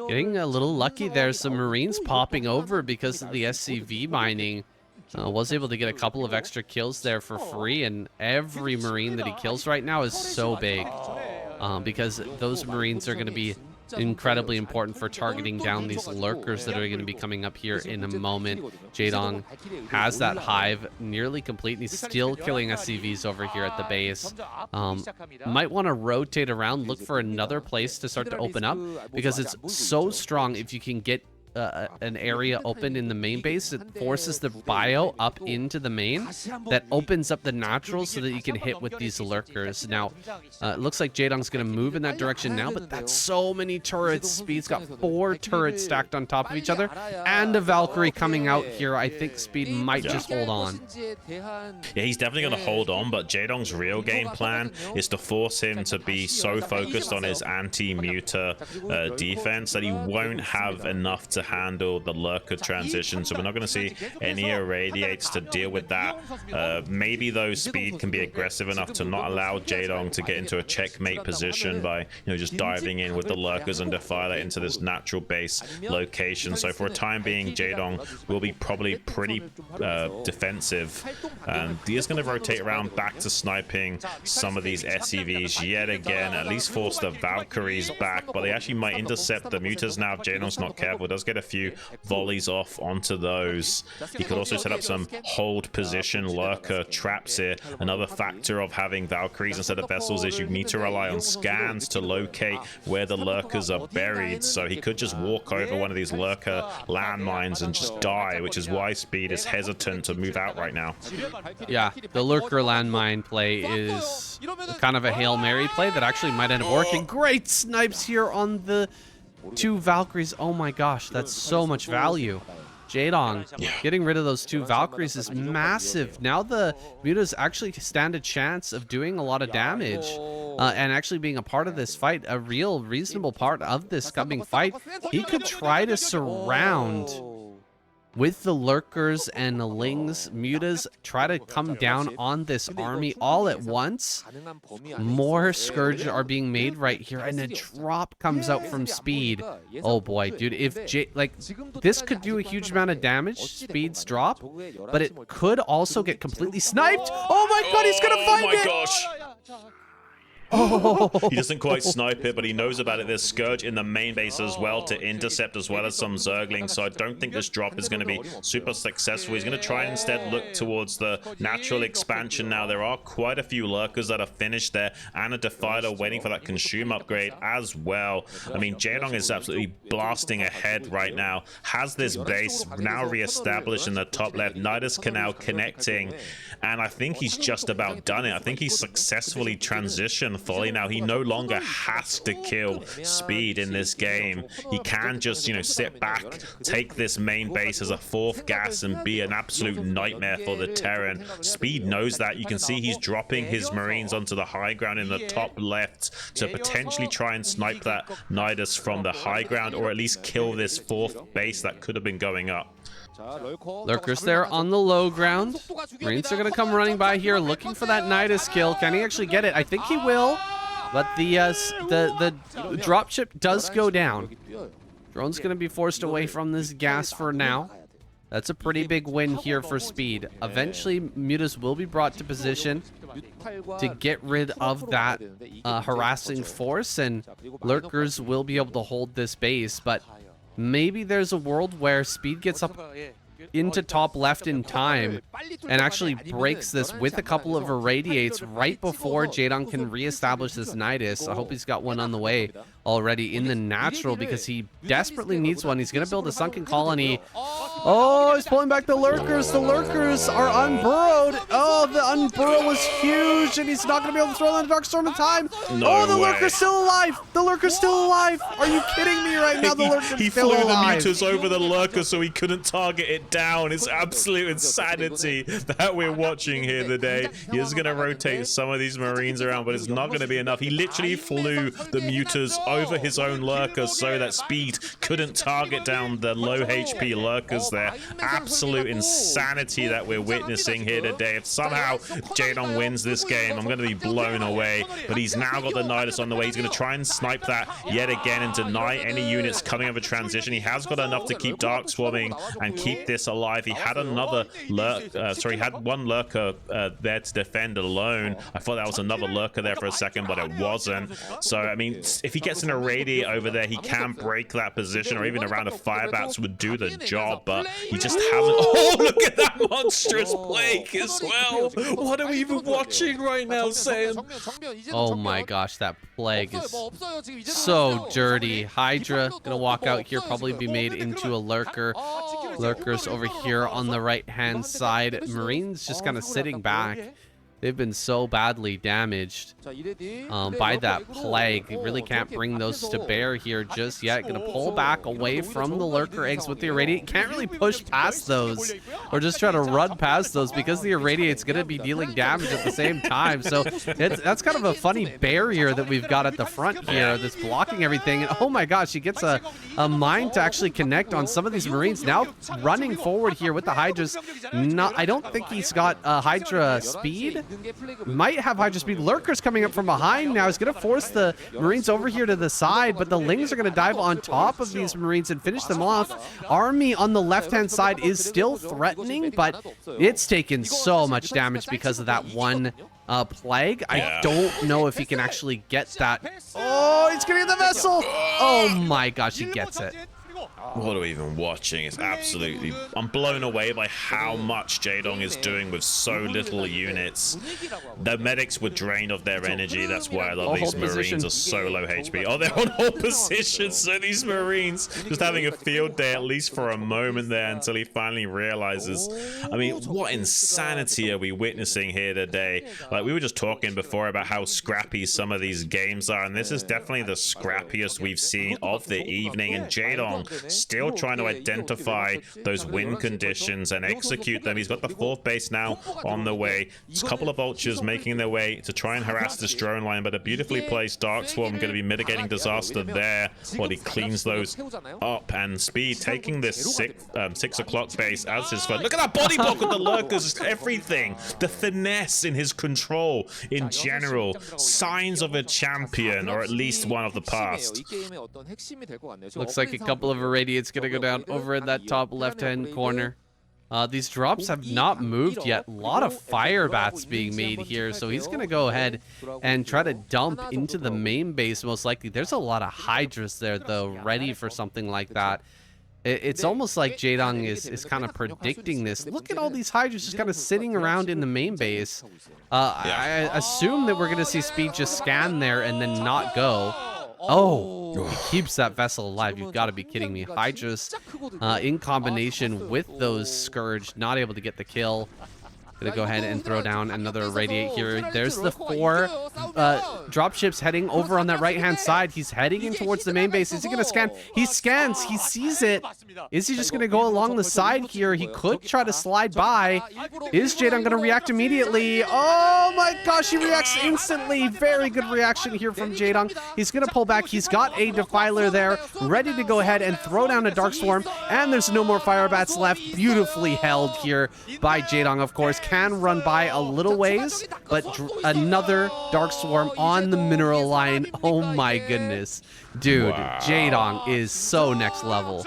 [SPEAKER 1] Getting a little lucky there. Some Marines popping over because of the SCV mining. Was able to get a couple of extra kills there for free, and every Marine that he kills right now is so big because those Marines are going to be incredibly important for targeting down these lurkers that are going to be coming up here in a moment. Jaedong has that hive nearly complete, and he's still killing SCVs over here at the base. Might want to rotate around, look for another place to start to open up, because it's so strong if you can get an area open in the main base. It forces the bio up into the main. That opens up the natural so that you can hit with these lurkers. Now, it looks like Jaedong's going to move in that direction now, but that's so many turrets. Speed's got 4 turrets stacked on top of each other, and a Valkyrie coming out here. I think Speed might just hold on.
[SPEAKER 2] Yeah, he's definitely going to hold on, but Jaedong's real game plan is to force him to be so focused on his anti-muta defense that he won't have enough to handle the lurker transition. So we're not going to see any irradiates to deal with that. Maybe though Speed can be aggressive enough to not allow Jaedong to get into a checkmate position by, you know, just diving in with the lurkers and Defiler into this natural base location. So for a time being, Jaedong will be probably pretty defensive, and he is going to rotate around back to sniping some of these SCVs yet again, at least force the Valkyries back, but they actually might intercept the mutas now if Jaedong's not careful. Does get a few volleys off onto those. He could also set up some hold position lurker traps here. Another factor of having Valkyries instead of vessels is you need to rely on scans to locate where the lurkers are buried, so he could just walk over one of these lurker landmines and just die, which is why Speed is hesitant to move out right now.
[SPEAKER 1] Yeah, the lurker landmine play is kind of a Hail Mary play that actually might end up working. Great snipes here on the 2 Valkyries. Oh my gosh, that's so much value. Jaedong getting rid of those 2 Valkyries is massive. Now the mutas actually stand a chance of doing a lot of damage and actually being a part of this fight, a real reasonable part of this coming fight. He could try to surround with the lurkers and the lings. Mutas try to come down on this army all at once. More Scourge are being made right here, and a drop comes out from Speed. Oh boy, dude, if this could do a huge amount of damage, Speed's drop, but it could also get completely sniped. Oh my god, he's gonna find it!
[SPEAKER 2] Oh my gosh! Oh. He doesn't quite snipe it, but he knows about it. There's Scourge in the main base as well to intercept, as well as some Zerglings, so I don't think this drop is going to be super successful. He's going to try and instead look towards the natural expansion now. There are quite a few lurkers that are finished there, and a Defiler waiting for that consume upgrade as well. I mean, Jaedong is absolutely blasting ahead right now. Has this base now re-established in the top left. Nidus Canal connecting, and I think he's just about done it. I think he's successfully transitioned fully now. He no longer has to kill Speed in this game. He can just, you know, sit back, take this main base as a 4th gas, and be an absolute nightmare for the Terran. Speed knows that. You can see he's dropping his Marines onto the high ground in the top left to potentially try and snipe that Nidus from the high ground, or at least kill this 4th base that could have been going up.
[SPEAKER 1] Lurkers there on the low ground. Marines are going to come running by here looking for that Nidus kill. Can he actually get it? I think he will, but the dropship does go down. Drone's going to be forced away from this gas for now. That's a pretty big win here for Speed. Eventually, mutas will be brought to position to get rid of that harassing force, and lurkers will be able to hold this base, but maybe there's a world where Speed gets up into top left in time and actually breaks this with a couple of irradiates right before Jaedong can reestablish this Nidus. I hope he's got one on the way already in the natural, because he desperately needs one. He's going to build a sunken colony. Oh, he's pulling back the lurkers. The lurkers are unburrowed. Oh, the unburrow was huge, and he's not going to be able to throw down the Dark Storm in time.
[SPEAKER 2] No
[SPEAKER 1] the
[SPEAKER 2] way.
[SPEAKER 1] lurker's still alive. The lurker's still alive. Are you kidding me right now? The lurker's
[SPEAKER 2] he
[SPEAKER 1] still
[SPEAKER 2] flew
[SPEAKER 1] alive.
[SPEAKER 2] the mutas over the lurker so he couldn't target it down. down. It's absolute insanity that we're watching here today. He is going to rotate some of these Marines around, but it's not going to be enough. He literally flew the Mutas over his own lurkers so that Speed couldn't target down the low HP lurkers there. Absolute insanity that we're witnessing here today. If somehow Jaedong wins this game, I'm going to be blown away. But he's now got the Nidus on the way. He's going to try and snipe that yet again and deny any units coming over transition. He has got enough to keep Dark Swarming and keep this alive. He had another he had one lurker there to defend alone. I thought that was another lurker there for a second, but it wasn't. So, I mean, if he gets an irradiate over there, he can break that position, or even a round of fire bats would do the job, but he just hasn't. Oh, look at that monstrous plague as well. What are we even watching right now, Sam?
[SPEAKER 1] Oh my gosh, that plague is so dirty. Hydra gonna walk out here, probably be made into a lurker. Lurkers over here on the right-hand side. Marines just kind of sitting back. They've been so badly damaged by that plague. You really can't bring those to bear here just yet. Gonna pull back away from the lurker eggs with the irradiate. Can't really push past those or just try to run past those because the irradiate's gonna be dealing damage at the same time. So that's kind of a funny barrier that we've got at the front here that's blocking everything. And oh my gosh, he gets a mine to actually connect on some of these Marines. Now running forward here with the Hydras. I don't think he's got Hydra speed. Might have Hydra speed. Lurkers coming up from behind now. He's going to force the Marines over here to the side, but the Lings are going to dive on top of these Marines and finish them off. Army on the left-hand side is still threatening, but it's taken so much damage because of that one plague. I don't know if he can actually get that. Oh, he's getting the vessel. Oh my gosh, he gets it.
[SPEAKER 2] What are we even watching? It's absolutely... I'm blown away by how much Jaedong is doing with so little units. The medics were drained of their energy. That's why a lot of these Marines are so low HP. Oh, they're on hold position. So these Marines just having a field day, at least for a moment there, until he finally realizes. I mean, what insanity are we witnessing here today? Like, we were just talking before about how scrappy some of these games are, and this is definitely the scrappiest we've seen of the evening. And Jaedong still trying to identify those win conditions and execute them. He's got the 4th base now on the way. Just a couple of vultures making their way to try and harass this drone line, but a beautifully placed Dark Swarm going to be mitigating disaster there while he cleans those up. And Speed taking this 6 o'clock base as his fun. Look at that body block with the lurkers, everything. The finesse in his control in general. Signs of a champion, or at least one of the past.
[SPEAKER 1] Looks like a couple of irradiates gonna go down over in that top left-hand corner. These drops have not moved yet. A lot of fire bats being made here, so he's gonna go ahead and try to dump into the main base most likely. There's a lot of Hydras there though, ready for something like that. It's almost like Jaedong is kind of predicting this. Look at all these Hydras just kind of sitting around in the main base. I assume that we're gonna see Speed just scan there and then not go. Oh, he keeps that vessel alive. You've got to be kidding me. Hydras in combination with those Scourge, not able to get the kill. Gonna go ahead and throw down another irradiate here. There's the 4 dropships heading over on that right-hand side. He's heading in towards the main base. Is he gonna scan? He scans. He sees it. Is he just gonna go along the side here? He could try to slide by. Is Jaedong gonna react immediately? Oh my gosh, he reacts instantly. Very good reaction here from Jaedong. He's gonna pull back. He's got a Defiler there, ready to go ahead and throw down a Dark Swarm. And there's no more Fire Bats left. Beautifully held here by Jaedong, of course. Can run by a little ways, but another Dark Swarm on the mineral line. Oh my goodness. Dude, wow. Jaedong is so next level.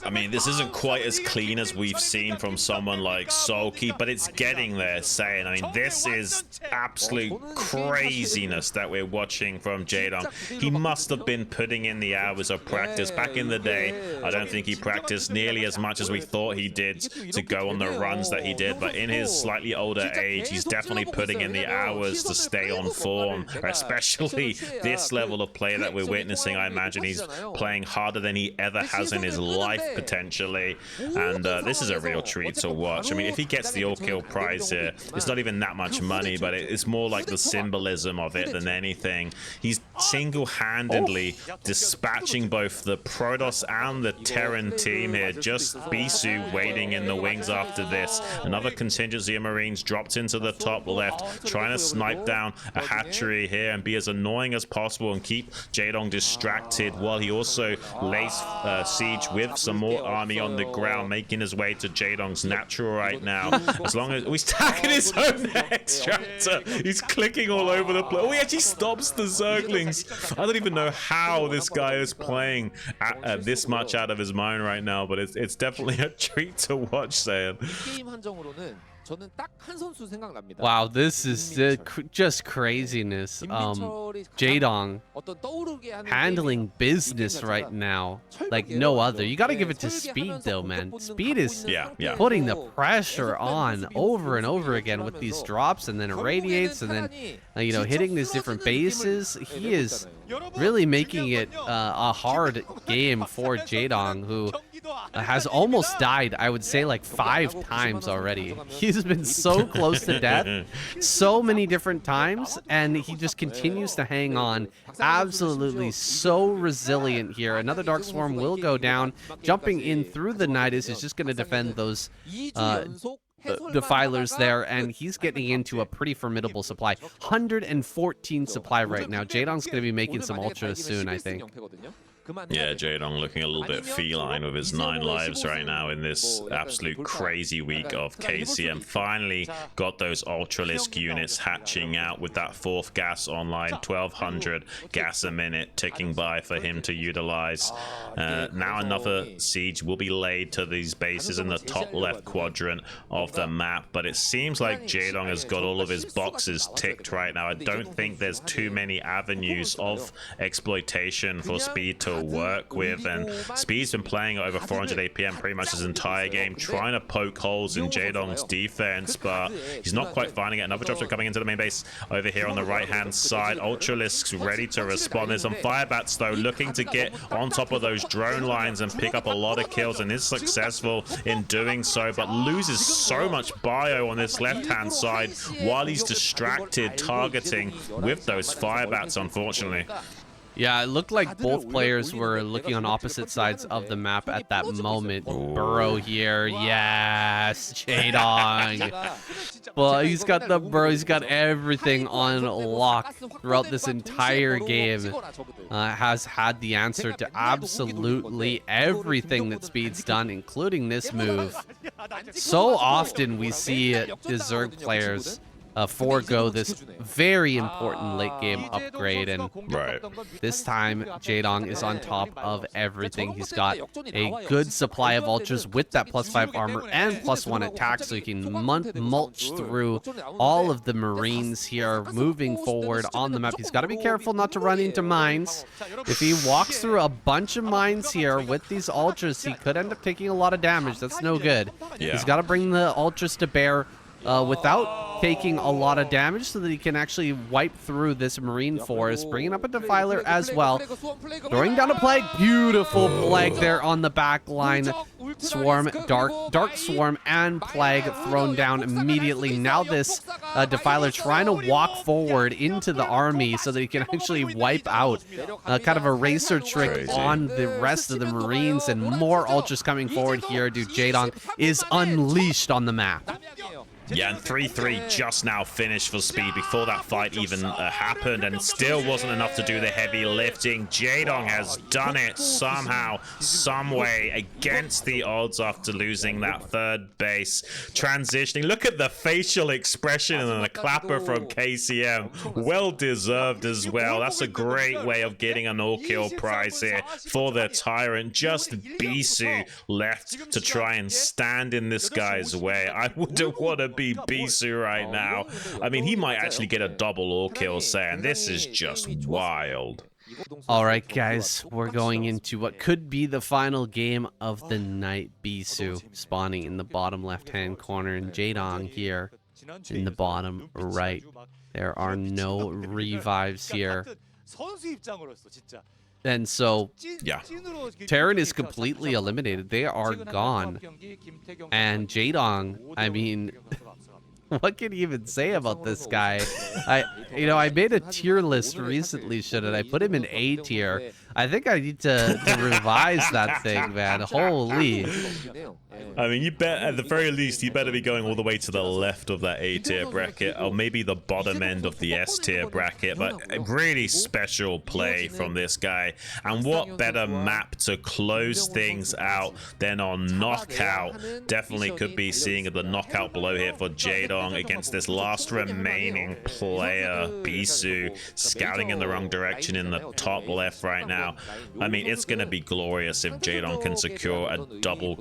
[SPEAKER 2] I mean, this isn't quite as clean as we've seen from someone like Soulkey, but it's getting there, saying. I mean, this is absolute craziness that we're watching from Jaedong. He must have been putting in the hours of practice. Back in the day, I don't think he practiced nearly as much as we thought he did to go on the runs that he did, but in his slightly older age, he's definitely putting in the hours to stay on form, especially this level of play that we're witnessing. I imagine he's playing harder than he ever has in his life. life potentially, and this is a real treat to watch. I mean, if he gets the all-kill prize here, it's not even that much money, but it's more like the symbolism of it than anything. He's single-handedly dispatching both the Protoss and the Terran team here. Just Bisu waiting in the wings after this. Another contingency of Marines dropped into the top left, trying to snipe down a hatchery here and be as annoying as possible and keep Jaedong distracted, while he also lays siege with some more army on the ground, making his way to Jaedong's natural right now. As long as he's tagging his own extractor, he's clicking all over the place. Oh, he actually stops the Zerglings. I don't even know how this guy is playing this much out of his mind right now, but it's definitely a treat to watch, Saiyan.
[SPEAKER 1] Wow, this is just craziness. Jaedong handling business right now like no other. You got to give it to Speed though, man. Speed is putting the pressure on over and over again with these drops, and then irradiates, and then hitting these different bases. He is really making it a hard game for Jaedong, who has almost died, I would say, like 5 times already. He's been so close to death so many different times, and he just continues to hang on. Absolutely so resilient here. Another Dark Swarm will go down. Jumping in through the Nidus is just going to defend those defilers there, and he's getting into a pretty formidable supply. 114 supply right now. Jaedong's going to be making some ultras soon, I think.
[SPEAKER 2] Yeah, Jaedong looking a little bit feline with his 9 lives right now in this absolute crazy week of KCM. Finally got those Ultralisk units hatching out with that 4th gas online. 1200 gas a minute ticking by for him to utilize. Now another siege will be laid to these bases in the top left quadrant of the map, but it seems like Jaedong has got all of his boxes ticked right now. I don't think there's too many avenues of exploitation for Speed to work with, and Speed's been playing over 400 APM pretty much his entire game, trying to poke holes in Jaedong's defense, but he's not quite finding it. Another dropship coming into the main base over here on the right hand side. Ultralisks ready to respond. There's some Firebats though looking to get on top of those drone lines and pick up a lot of kills, and is successful in doing so, but loses so much bio on this left hand side while he's distracted targeting with those Firebats, unfortunately.
[SPEAKER 1] Yeah, it looked like both players were looking on opposite sides of the map at that moment. Burrow here, yes, Jaedong. Well, he's got the Burrow, he's got everything on lock throughout this entire game. Has had the answer to absolutely everything that Speed's done, including this move. So often we see the Zerg players forego this very important late game upgrade, and this time Jaedong is on top of everything. He's got a good supply of ultras with that +5 armor and +1 attack, so he can mulch through all of the Marines here moving forward on the map. He's got to be careful not to run into mines. If he walks through a bunch of mines here with these ultras, he could end up taking a lot of damage. That's no good. He's got to bring the ultras to bear without taking a lot of damage, so that he can actually wipe through this Marine force, bringing up a Defiler as well, throwing down a Plague. Beautiful Plague there on the back line. Swarm, Dark Swarm, and Plague thrown down immediately. Now this Defiler trying to walk forward into the army so that he can actually wipe out kind of a racer trick on the rest of the Marines, and more ultras coming forward here. Dude, Jaedong is unleashed on the map.
[SPEAKER 2] Yeah, and 3-3 just now finished for Speed before that fight even happened, and still wasn't enough to do the heavy lifting. Jaedong has done it somehow, some way, against the odds after losing that 3rd base. Transitioning, look at the facial expression and the clapper from KCM. Well deserved as well. That's a great way of getting an all-kill prize here for the Tyrant. Just Bisu left to try and stand in this guy's way. I wouldn't want to be Bisu right now. I mean, he might actually get a double all-kill, saying this is just wild.
[SPEAKER 1] All right, guys, we're going into what could be the final game of the night. Bisu spawning in the bottom left-hand corner, and Jaedong here in the bottom right. There are no revives here. And so
[SPEAKER 2] Yeah.
[SPEAKER 1] Terran is completely eliminated. They are gone. And Jaedong, I mean, what can you even say about this guy? I made a tier list recently, shouldn't I? Put him in A tier. I think I need to revise that thing, man. Holy.
[SPEAKER 2] I mean, you bet at the very least you better be going all the way to the left of that A tier bracket, or maybe the bottom end of the S tier bracket. But a really special play from this guy, and what better map to close things out than on Knockout? Definitely could be seeing the knockout blow here for Jaedong against this last remaining player, Bisu, scouting in the wrong direction in the top left right now. I mean, it's gonna be glorious if Jaedong can secure a double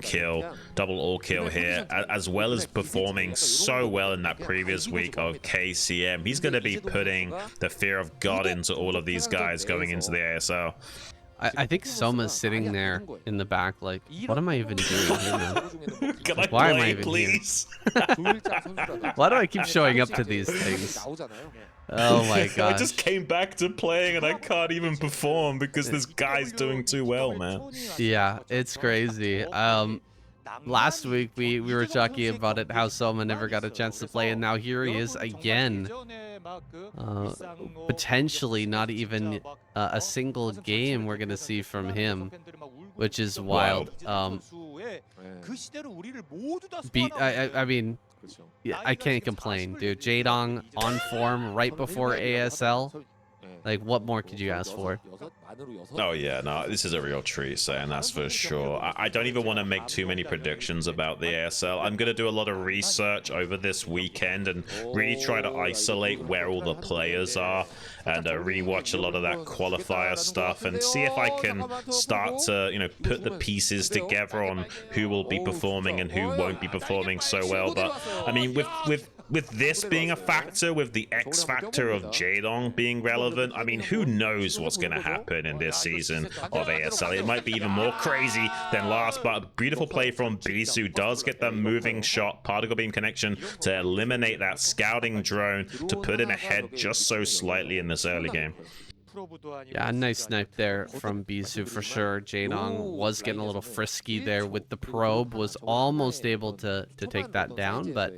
[SPEAKER 2] all kill here, as well as performing so well in that previous week of KCM. He's going to be putting the fear of God into all of these guys going into the ASL.
[SPEAKER 1] I think Soma's sitting there in the back like, what am I even doing here now?
[SPEAKER 2] Can I
[SPEAKER 1] Why
[SPEAKER 2] play,
[SPEAKER 1] am I even
[SPEAKER 2] please?
[SPEAKER 1] Why do I keep showing up to these things? Oh my god.
[SPEAKER 2] I just came back to playing and I can't even perform because this guy's doing too well, man.
[SPEAKER 1] Yeah, it's crazy. Last week we were talking about it, how Soma never got a chance to play, and now here he is again. Potentially not even a single game we're gonna see from him, which is wild. I mean, yeah, I can't complain, dude. Jaedong on form right before ASL. Like, what more could you ask for?
[SPEAKER 2] Oh yeah, no, this is a real treat, saying that's for sure. I don't even want to make too many predictions about the ASL. I'm going to do a lot of research over this weekend and really try to isolate where all the players are and rewatch a lot of that qualifier stuff and see if I can start to, you know, put the pieces together on who will be performing and who won't be performing so well. But I mean, with this being a factor, with the X factor of Jaedong being relevant, I mean, who knows what's going to happen in this season of ASL. It might be even more crazy than last, but a beautiful play from Bisu does get the moving shot, particle beam connection to eliminate that scouting drone to put him ahead just so slightly in this early game.
[SPEAKER 1] Yeah, a nice snipe there from Bisu for sure. Jaedong was getting a little frisky there with the probe, was almost able to take that down, but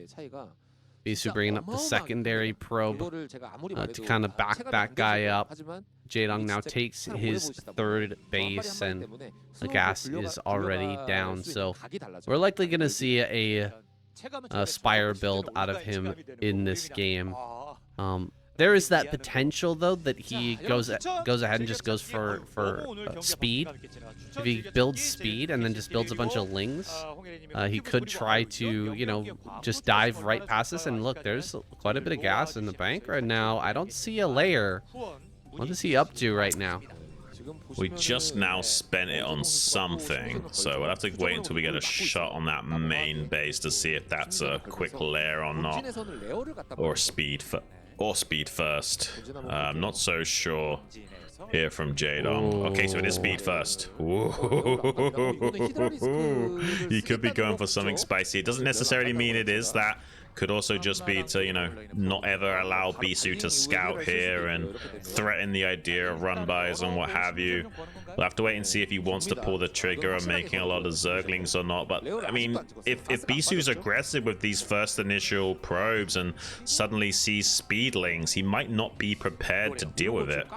[SPEAKER 1] Bisu bringing up the secondary probe to kind of back that guy up. Jaedong now takes his third base, and the gas is already down. So we're likely going to see a Spire build out of him in this game. There is that potential, though, that he goes ahead and just goes for speed. If he builds speed and then just builds a bunch of lings, he could try to, you know, just dive right past us. And look, there's quite a bit of gas in the bank right now. I don't see a layer. What is he up to right now?
[SPEAKER 2] We just now spent it on something, so we'll have to wait until we get a shot on that main base to see if that's a quick layer or not, or speed first. I'm not so sure here from Jaedong. Okay, so it is speed first. Ooh. He could be going for something spicy. It doesn't necessarily mean it is that. Could also just be to, you know, not ever allow Bisu to scout here and threaten the idea of run-bys and what have you. We'll have to wait and see if he wants to pull the trigger on making a lot of Zerglings or not. But, I mean, if Bisu's aggressive with these first initial probes and suddenly sees speedlings, he might not be prepared to deal with it.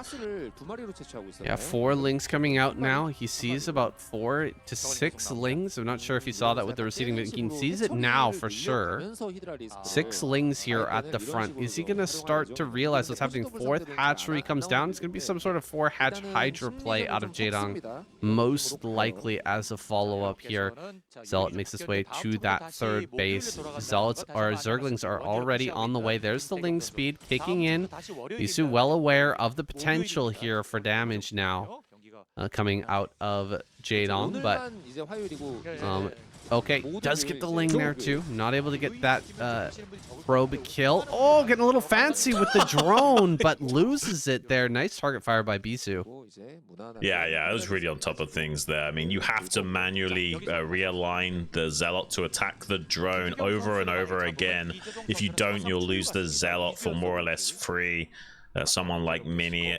[SPEAKER 1] Yeah, 4 lings coming out now. He sees about 4 to 6 lings. I'm not sure if he saw that with the receding, but he sees it now for sure. 6 lings here at the front. Is he going to start to realize what's happening? 4th hatchery comes down. It's going to be some sort of 4-hatch Hydra play out of Jaedong, most likely as a follow-up here. Zealot makes his way to that 3rd base. Zerglings are already on the way. There's the ling speed kicking in. Bisu well aware of the potential here for damage now coming out of Jaedong, but okay, does get the ling there too. Not able to get that probe kill. Oh, getting a little fancy with the drone, but loses it there. Nice target fire by Bisu.
[SPEAKER 2] Yeah, I was really on top of things there. I mean, you have to manually realign the Zealot to attack the drone over and over again. If you don't, you'll lose the Zealot for more or less free. someone like Mini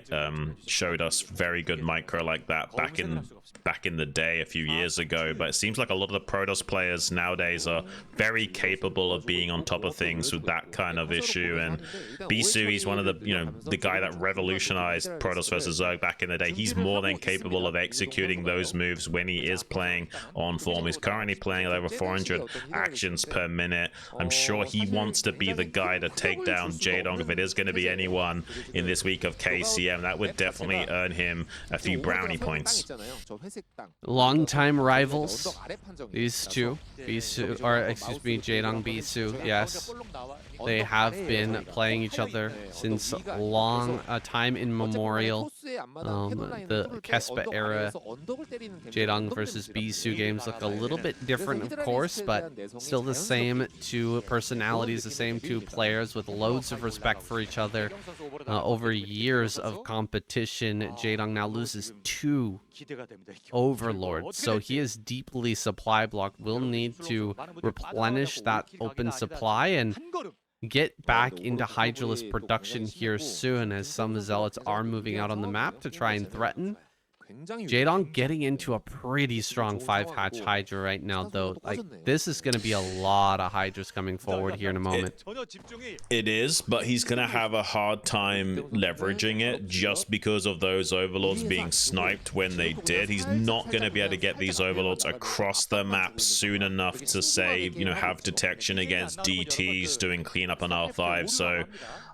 [SPEAKER 2] showed us very good micro like that back in the day a few years ago. But it seems like a lot of the Protoss players nowadays are very capable of being on top of things with that kind of issue. And Bisu, he's one of the guy that revolutionized Protoss versus Zerg back in the day. He's more than capable of executing those moves when he is playing on form. He's currently playing at over 400 actions per minute. I'm sure he wants to be the guy to take down Jaedong. If it is going to be anyone in this week of KCM, that would definitely earn him a few brownie points.
[SPEAKER 1] Longtime rivals, these two, Bisu, or excuse me, Jaedong, Bisu, yes. They have been playing each other since long time immemorial. The Kespa era Jaedong versus Bisu games look a little bit different, of course, but still the same two personalities, the same two players with loads of respect for each other. Over years of competition, Jaedong now loses 2 overlords, so he is deeply supply blocked. Will need to replenish that open supply and get back into Hydralisk production here soon, as some Zealots are moving out on the map to try and threaten. Jaedong getting into a pretty strong 5-hatch Hydra right now, though. Like, this is going to be a lot of Hydras coming forward here in a moment.
[SPEAKER 2] It is, but he's going to have a hard time leveraging it just because of those Overlords being sniped when they did. He's not going to be able to get these Overlords across the map soon enough to say, you know, have detection against DTs doing cleanup on R5. So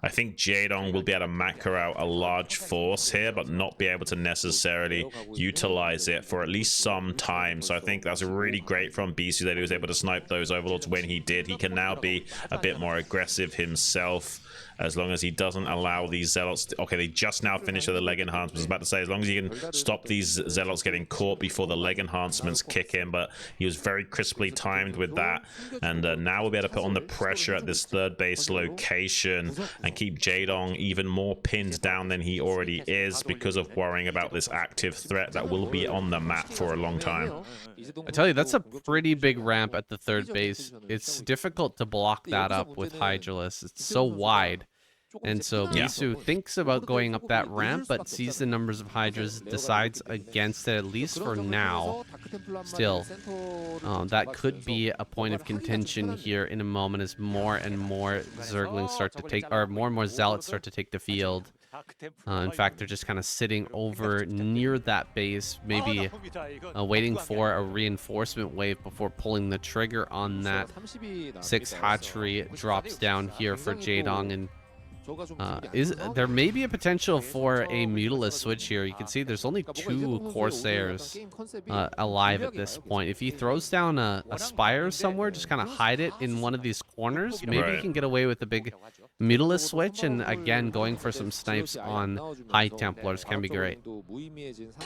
[SPEAKER 2] I think Jaedong will be able to macro out a large force here, but not be able to necessarily utilize it for at least some time. So I think that's really great from Bisu that he was able to snipe those Overlords when he did. He can now be a bit more aggressive himself, as long as he doesn't allow these Zealots to, okay, they just now finished with the leg enhancements. I was about to say, as long as he can stop these Zealots getting caught before the leg enhancements kick in, but he was very crisply timed with that. And now we'll be able to put on the pressure at this third base location and keep Jaedong even more pinned down than he already is, because of worrying about this active threat that will be on the map for a long time.
[SPEAKER 1] I tell you, that's a pretty big ramp at the third base. It's difficult to block that up with Hydralisk. It's so wide. And so Bisu thinks about going up that ramp, but sees the numbers of Hydras, decides against it, at least for now. Still, that could be a point of contention here in a moment as more and more Zerglings start to take, or more and more Zealots start to take the field. In fact, they're just kind of sitting over near that base, maybe waiting for a reinforcement wave before pulling the trigger on that. 6 hatchery drops down here for Jaedong, and there may be a potential for a Mutilus switch here. You can see there's only 2 Corsairs alive at this point. If he throws down a Spire somewhere, just kind of hide it in one of these corners, maybe he can get away with a big Mutilus switch, and again, going for some snipes on High Templars can be great.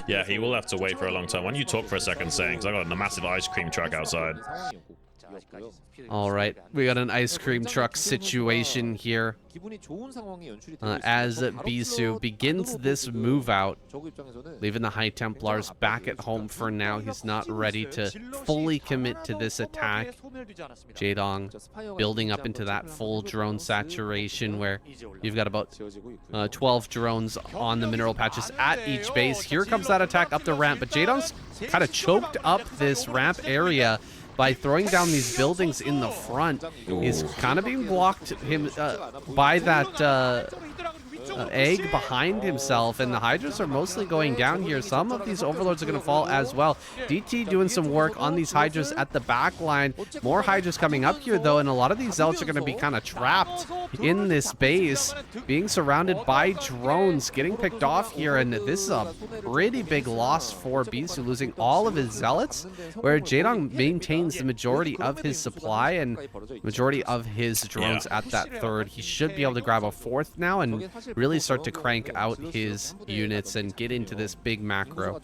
[SPEAKER 2] Yeah, he will have to wait for a long time. Why don't you talk for a second, saying, because I got a massive ice cream truck outside.
[SPEAKER 1] All right, we got an ice cream truck situation here as Bisu begins this move out, leaving the High Templars back at home for now. He's not ready to fully commit to this attack. Jaedong building up into that full drone saturation, where you've got about 12 drones on the mineral patches at each base. Here comes that attack up the ramp, but Jaedong's kind of choked up this ramp area by throwing down these buildings in the front. Is kind of being blocked by that egg behind himself, and the Hydras are mostly going down here. Some of these Overlords are going to fall as well. DT doing some work on these Hydras at the back line. More Hydras coming up here, though, and a lot of these Zealots are going to be kind of trapped in this base, being surrounded by drones, getting picked off here, and this is a pretty big loss for Bisu, losing all of his Zealots, where Jaedong maintains the majority of his supply and majority of his drones at that third. He should be able to grab a 4th now and really start to crank out his units and get into this big macro.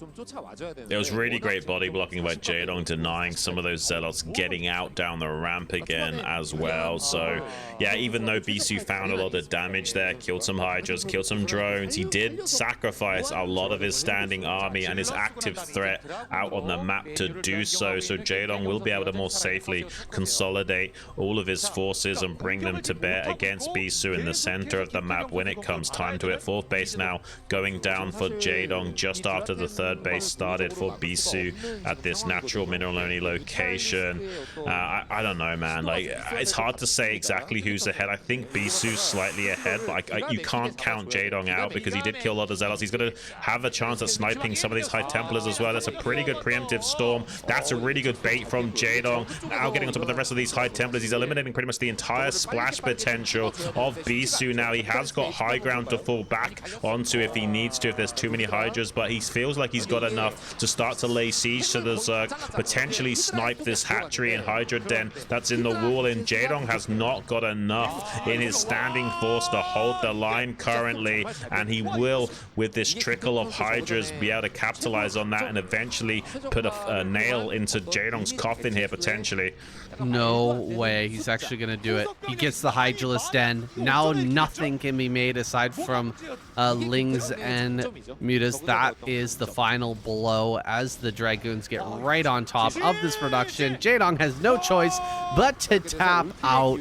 [SPEAKER 2] It was really great body blocking by Jaedong, denying some of those Zealots getting out down the ramp again as well. So yeah, even though Bisu found a lot of damage there, killed some Hydras, killed some drones. He did sacrifice a lot of his standing army and his active threat out on the map to do so. So Jaedong will be able to more safely consolidate all of his forces and bring them to bear against Bisu in the center of the map when it comes time to it. Fourth base now going down for Jaedong just after the third base started for Bisu at this natural mineral only location. I don't know, man. Like, it's hard to say exactly who's ahead. I think Bisu's slightly ahead, but you can't count Jaedong out because he did kill a lot of Zealots. He's going to have a chance at sniping some of these High Templars as well. That's a pretty good preemptive storm. That's a really good bait from Jaedong. Now getting on top of the rest of these High Templars, he's eliminating pretty much the entire splash potential of Bisu. Now he has got high ground to fall back onto if he needs to, if there's too many Hydras, but he feels like he's got enough to start to lay siege to the Zerg, potentially snipe this hatchery and Hydra den that's in the wall, and Jaedong has not got enough in his standing force to hold the line currently, and he will, with this trickle of Hydras, be able to capitalize on that and eventually put a nail into Jaedong's coffin here, potentially.
[SPEAKER 1] No way. He's actually going to do it. He gets the Hydralisk Den. Now nothing can be made aside from Lings and Mutas. That is the final blow as the Dragoons get right on top of this production. Jaedong has no choice but to tap out.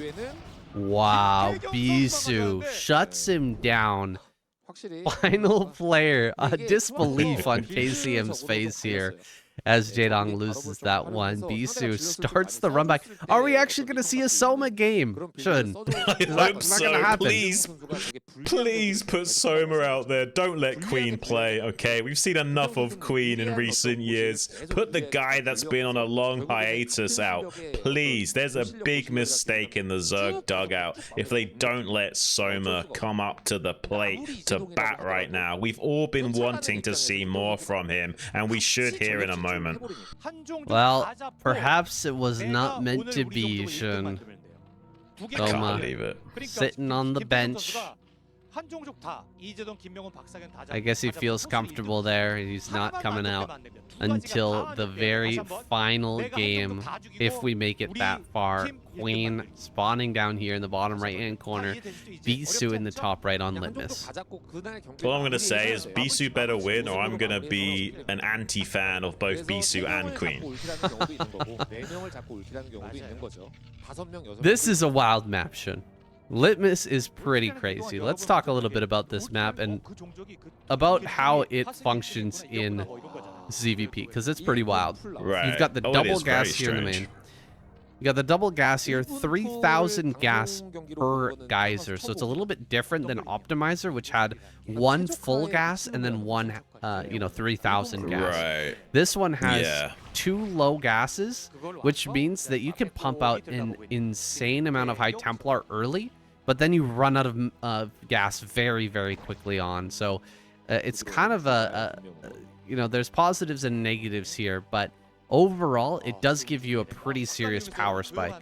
[SPEAKER 1] Wow. Bisu shuts him down. Final player. Disbelief on KCM's face here as Jaedong loses that one. Bisu starts the run back. Are we actually going to see a Soma game? Shouldn't.
[SPEAKER 2] I hope so. Please put Soma out there. Don't let Queen play, okay? We've seen enough of Queen in recent years. Put the guy that's been on a long hiatus out. Please. There's a big mistake in the Zerg dugout if they don't let Soma come up to the plate to bat right now. We've all been wanting to see more from him, and we should hear in a moment.
[SPEAKER 1] Well, perhaps it was not meant to be, Shun.
[SPEAKER 2] I can't believe it.
[SPEAKER 1] Sitting on the bench. I guess he feels comfortable there. He's not coming out until the very final game, if we make it that far. Queen spawning down here in the bottom right-hand corner. Bisu in the top right on Litmus.
[SPEAKER 2] All I'm going to say is Bisu better win, or I'm going to be an anti-fan of both Bisu and Queen.
[SPEAKER 1] This is a wild map, Shun. Litmus is pretty crazy. Let's talk a little bit about this map and about how it functions in ZVP, because it's pretty wild.
[SPEAKER 2] Right.
[SPEAKER 1] You've got the double gas here in the main. You got the double gas here, 3,000 gas per geyser. So it's a little bit different than Optimizer, which had one full gas and then one, 3,000 gas. Right. This one has two low gases, which means that you can pump out an insane amount of High Templar early, but then you run out of gas very, very quickly on. So it's kind of there's positives and negatives here, but overall, it does give you a pretty serious power spike.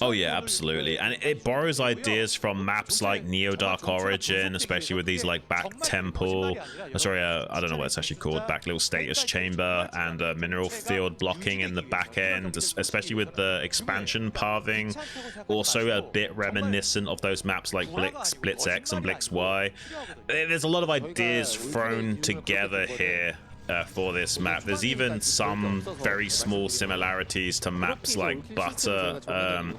[SPEAKER 2] Oh yeah, absolutely. And it borrows ideas from maps like Neo Dark Origin, especially with these like back temple, I don't know what it's actually called, back little status chamber, and mineral field blocking in the back end, especially with the expansion pathing. Also a bit reminiscent of those maps like Blitz X and Blitz Y. There's a lot of ideas thrown together here for this map. There's even some very small similarities to maps like Butter.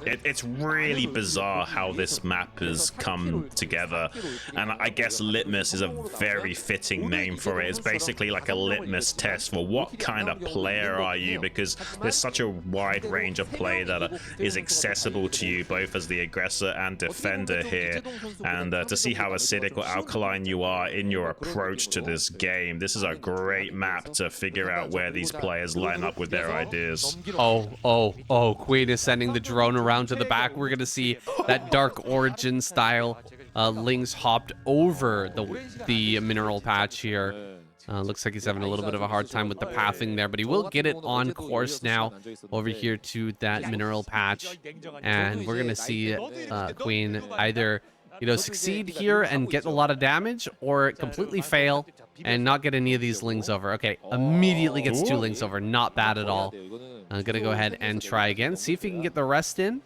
[SPEAKER 2] It's really bizarre how this map has come together, and I guess Litmus is a very fitting name for it. It's basically like a litmus test for what kind of player are you, because there's such a wide range of play that is accessible to you both as the aggressor and defender here, and to see how acidic or alkaline you are in your approach to this game. This is a great map to figure out where these players line up with their ideas.
[SPEAKER 1] Oh, Queen is sending the drone around to the back. We're gonna see that Dark Origin style Lings hopped over the mineral patch here. Looks like he's having a little bit of a hard time with the pathing there, but he will get it on course now over here to that mineral patch, and we're gonna see Queen either succeed here and get a lot of damage, or completely fail and not get any of these Lings over. Okay, immediately gets two Lings over. Not bad at all. I'm gonna go ahead and try again. See if he can get the rest in.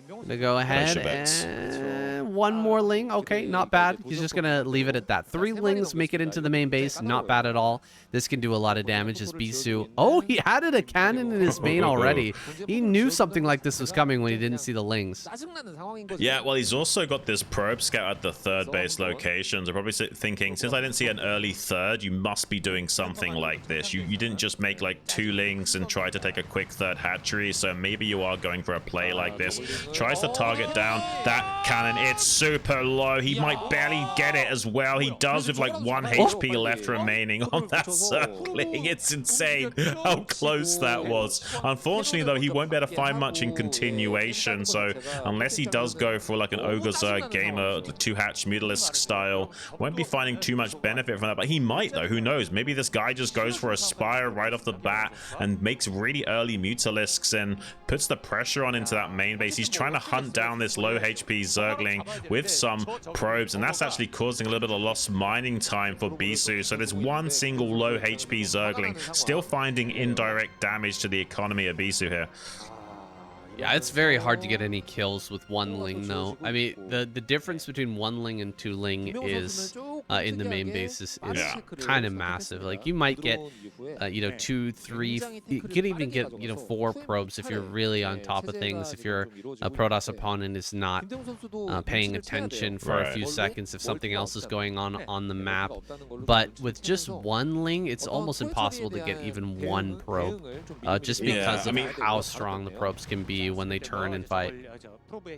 [SPEAKER 1] Gonna go ahead and one more ling. Okay, not bad. He's just gonna leave it at that. 3 lings make it into the main base. Not bad at all. This can do a lot of damage as Bisu. Oh, he added a cannon in his main already. He knew something like this was coming when he didn't see the lings.
[SPEAKER 2] Yeah, well, he's also got this probe scout at the 3rd base location. So probably thinking, since I didn't see an early 3rd, you must be doing something like this. You didn't just make like 2 lings and try to take a quick 3rd hatchery, so maybe you are going for a play like this. Tries to target down that cannon. It's super low. He might barely get it as well. He does with like 1 HP left remaining on that circling. It's insane how close that was. Unfortunately, though, he won't be able to find much in continuation, so unless he does go for like an Ogre Zerg gamer, the 2-hatch Mutalisk style, won't be finding too much benefit from that, but he might though. Who knows? Maybe this guy just goes for a Spire right off the bat and makes really early Mutalisks and puts the pressure on into that main base. He's trying to hunt down this low HP Zergling with some probes, and that's actually causing a little bit of lost mining time for Bisu. So there's one single low HP Zergling still finding indirect damage to the economy of Bisu here.
[SPEAKER 1] Yeah, it's very hard to get any kills with 1 ling, though. I mean, the difference between 1 ling and 2 ling is in the main base is kind of massive. Like, you might get, 2, 3, you can even get, 4 probes if you're really on top of things, if your Protoss opponent is not paying attention for a few seconds, if something else is going on the map. But with just 1 ling, it's almost impossible to get even 1 probe, just because of how strong the probes can be when they turn and fight.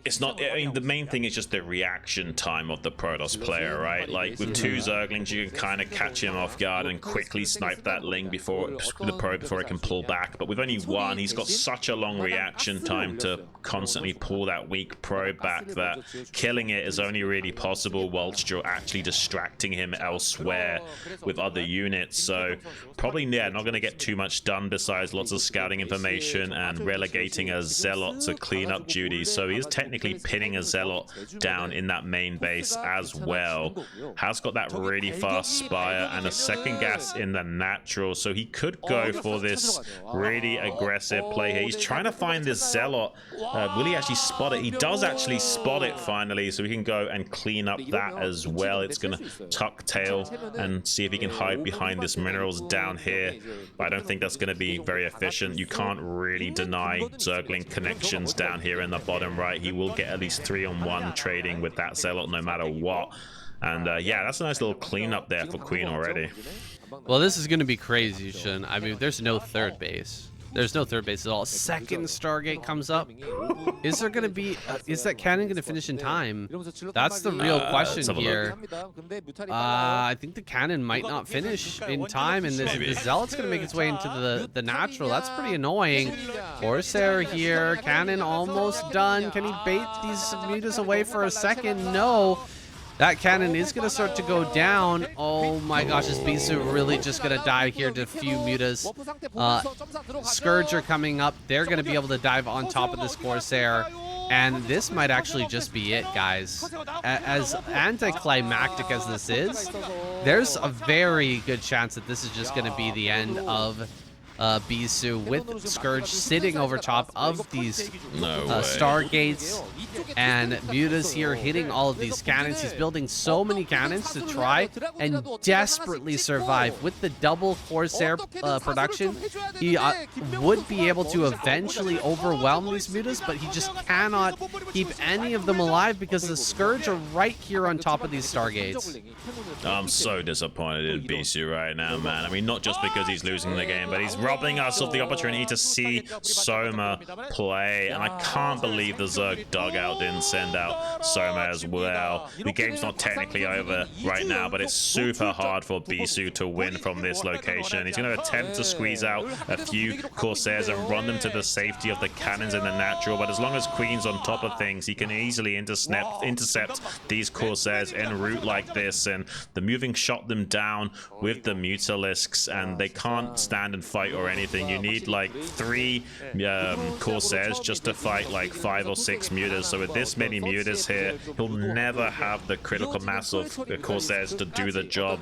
[SPEAKER 2] It's not, I mean, the main thing is just the reaction time of the Protoss player, right? Like with 2 Zerglings, you can kind of catch him off guard and quickly snipe that ling before the probe before it can pull back. But with only 1, he's got such a long reaction time to constantly pull that weak probe back that killing it is only really possible whilst you're actually distracting him elsewhere with other units. So probably, not going to get too much done besides lots of scouting information and relegating a Zealot to clean up duties. So he is technically pinning a Zealot down in that main base as well. Has got that really fast Spire and a second gas in the natural, so he could go for this really aggressive play here. He's trying to find this Zealot. Will he actually spot it? He does actually spot it finally, so he can go and clean up that as well. It's gonna tuck tail and see if he can hide behind this minerals down here, but I don't think that's gonna be very efficient. You can't really deny Zergling connections down here in the bottom right. He will get at least 3-on-1 trading with that Zealot no matter what. And yeah, that's a nice little cleanup there for Queen already.
[SPEAKER 1] Well, this is going to be crazy, Shun. I mean, there's no 3rd base. There's no 3rd base at all. 2nd Stargate comes up. Is there going to be... is that cannon going to finish in time? That's the real question here. I think the cannon might not finish in time, and the Zealot's going to make its way into the natural. That's pretty annoying. Corsair here. Cannon almost done. Can he bait these mutas away for a second? No. That cannon is going to start to go down. Oh my gosh, is Bisu really just going to die here to a few mutas? Scourge are coming up. They're going to be able to dive on top of this Corsair. And this might actually just be it, guys. As anticlimactic as this is, there's a very good chance that this is just going to be the end of Bisu, with Scourge sitting over top of these Stargates, and Mutas here hitting all of these cannons. He's building so many cannons to try and desperately survive. With the double Corsair production, he would be able to eventually overwhelm these Mutas, but he just cannot keep any of them alive because the Scourge are right here on top of these Stargates.
[SPEAKER 2] I'm so disappointed in Bisu right now, man. I mean, not just because he's losing the game, but he's robbing us of the opportunity to see Soma play, and I can't believe the Zerg dugout didn't send out Soma as well. The game's not technically over right now, but it's super hard for Bisu to win from this location. He's going to attempt to squeeze out a few Corsairs and run them to the safety of the cannons in the natural, but as long as Queen's on top of things, he can easily intercept these Corsairs en route like this, and the moving shot them down with the Mutalisks, and they can't stand and fight fight or anything. You need like 3 Corsairs just to fight like 5 or 6 mutas. So with this many mutas here, he'll never have the critical mass of Corsairs to do the job,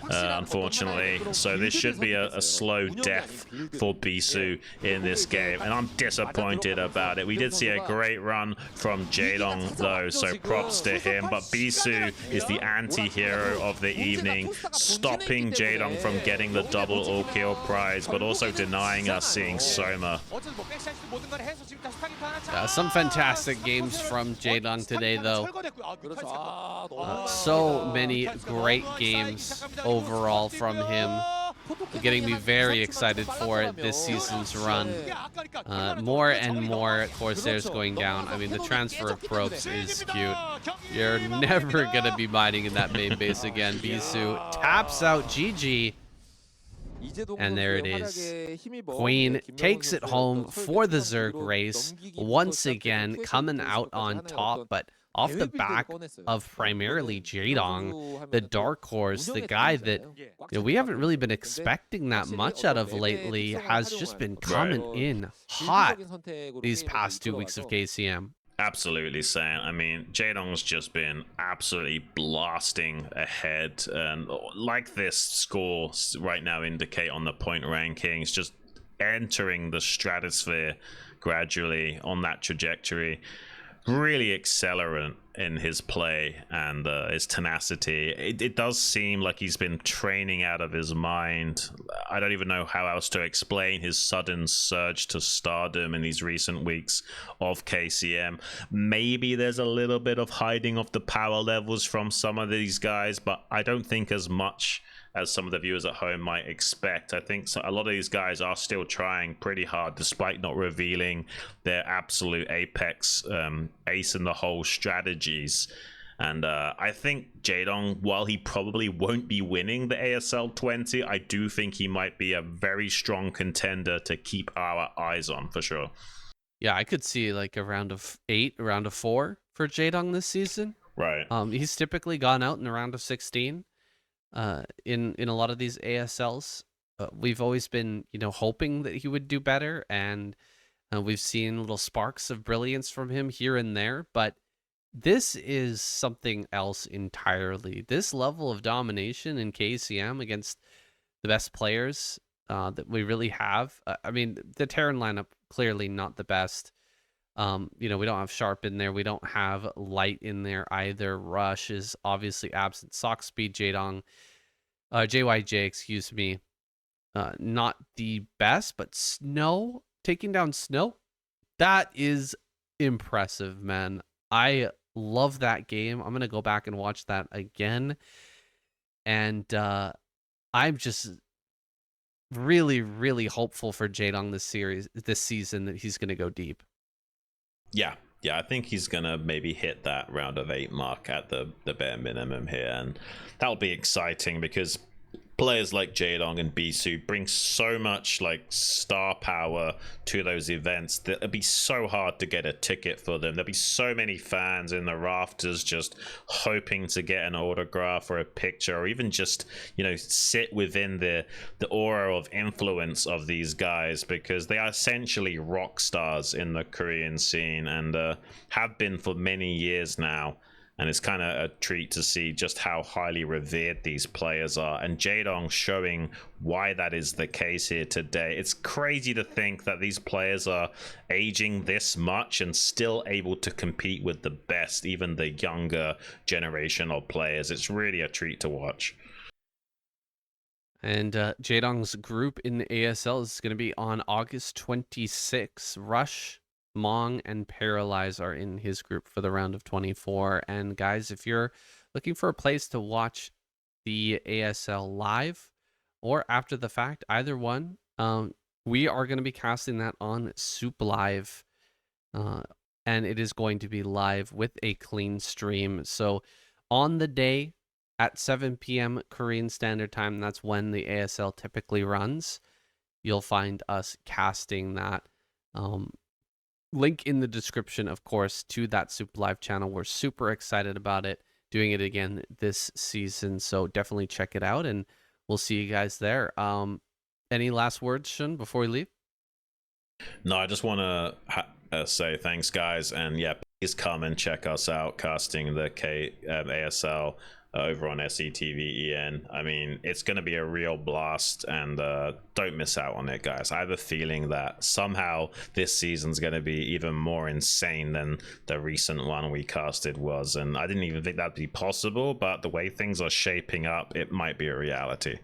[SPEAKER 2] unfortunately. So this should be a slow death for Bisu in this game, and I'm disappointed about it. We did see a great run from Jaedong though, so props to him, but Bisu is the anti-hero of the evening, stopping Jaedong from getting the double all-kill prize, but also denying us seeing Soma.
[SPEAKER 1] Some fantastic games from Jaedong today, though. So many great games overall from him. Getting me very excited for this season's run. More and more Corsairs going down. I mean, the transfer of probes is cute. You're never going to be mining in that main base again. Bisu taps out GG. And there it is. Queen takes it home for the Zerg race. Once again, coming out on top, but off the back of primarily Jaedong, the dark horse, the guy that we haven't really been expecting that much out of lately, has just been coming in hot these past 2 weeks of KCM.
[SPEAKER 2] Absolutely, Sam. I mean, Jaedong's just been absolutely blasting ahead, and like this score right now indicate on the point rankings, just entering the stratosphere gradually on that trajectory. Really accelerant in his play and his tenacity. It does seem like he's been training out of his mind. I don't even know how else to explain his sudden surge to stardom in these recent weeks of KCM. Maybe there's a little bit of hiding of the power levels from some of these guys, but I don't think as much as some of the viewers at home might expect. I think a lot of these guys are still trying pretty hard despite not revealing their absolute apex ace in the hole strategies. And I think Jaedong, while he probably won't be winning the ASL 20, I do think he might be a very strong contender to keep our eyes on for sure.
[SPEAKER 1] Yeah, I could see like a round of 8, a round of 4 for Jaedong this season.
[SPEAKER 2] Right.
[SPEAKER 1] He's typically gone out in a round of 16. In a lot of these ASLs, we've always been, hoping that he would do better, and we've seen little sparks of brilliance from him here and there, but this is something else entirely. This level of domination in KCM against the best players that we really have. I mean, the Terran lineup, clearly not the best. We don't have Sharp in there. We don't have Light in there either. Rush is obviously absent. Sock Speed, JYJ, excuse me. Not the best, but Snow, taking down Snow, that is impressive, man. I love that game. I'm going to go back and watch that again. And I'm just really, really hopeful for Jaedong this season that he's going to go deep.
[SPEAKER 2] Yeah, I think he's gonna maybe hit that round of 8 mark at the bare minimum here, and that'll be exciting because players like Jaedong and Bisu bring so much like star power to those events that it'd be so hard to get a ticket for them. There'll be so many fans in the rafters just hoping to get an autograph or a picture, or even just sit within the aura of influence of these guys, because they are essentially rock stars in the Korean scene and have been for many years now. And it's kind of a treat to see just how highly revered these players are. And Jaedong showing why that is the case here today. It's crazy to think that these players are aging this much and still able to compete with the best, even the younger generation of players. It's really a treat to watch.
[SPEAKER 1] And Jaedong's group in the ASL is going to be on August 26th. Rush, Mong, and Paralyze are in his group for the round of 24. And guys, if you're looking for a place to watch the ASL live or after the fact, either one, we are going to be casting that on Soup Live. And it is going to be live with a clean stream. So on the day at 7 p.m. Korean Standard Time, that's when the ASL typically runs, you'll find us casting that. Link in the description, of course, to that Soup Live channel. We're super excited about it, doing it again this season, so definitely check it out, and we'll see you guys there. Any last words, Shun, before we leave?
[SPEAKER 2] No, I just want to say thanks, guys, and yeah, please come and check us out casting the ASL over on SETVEN. I mean, it's going to be a real blast, and don't miss out on it, guys. I have a feeling that somehow this season's going to be even more insane than the recent one we casted was, and I didn't even think that'd be possible, but the way things are shaping up, it might be a reality.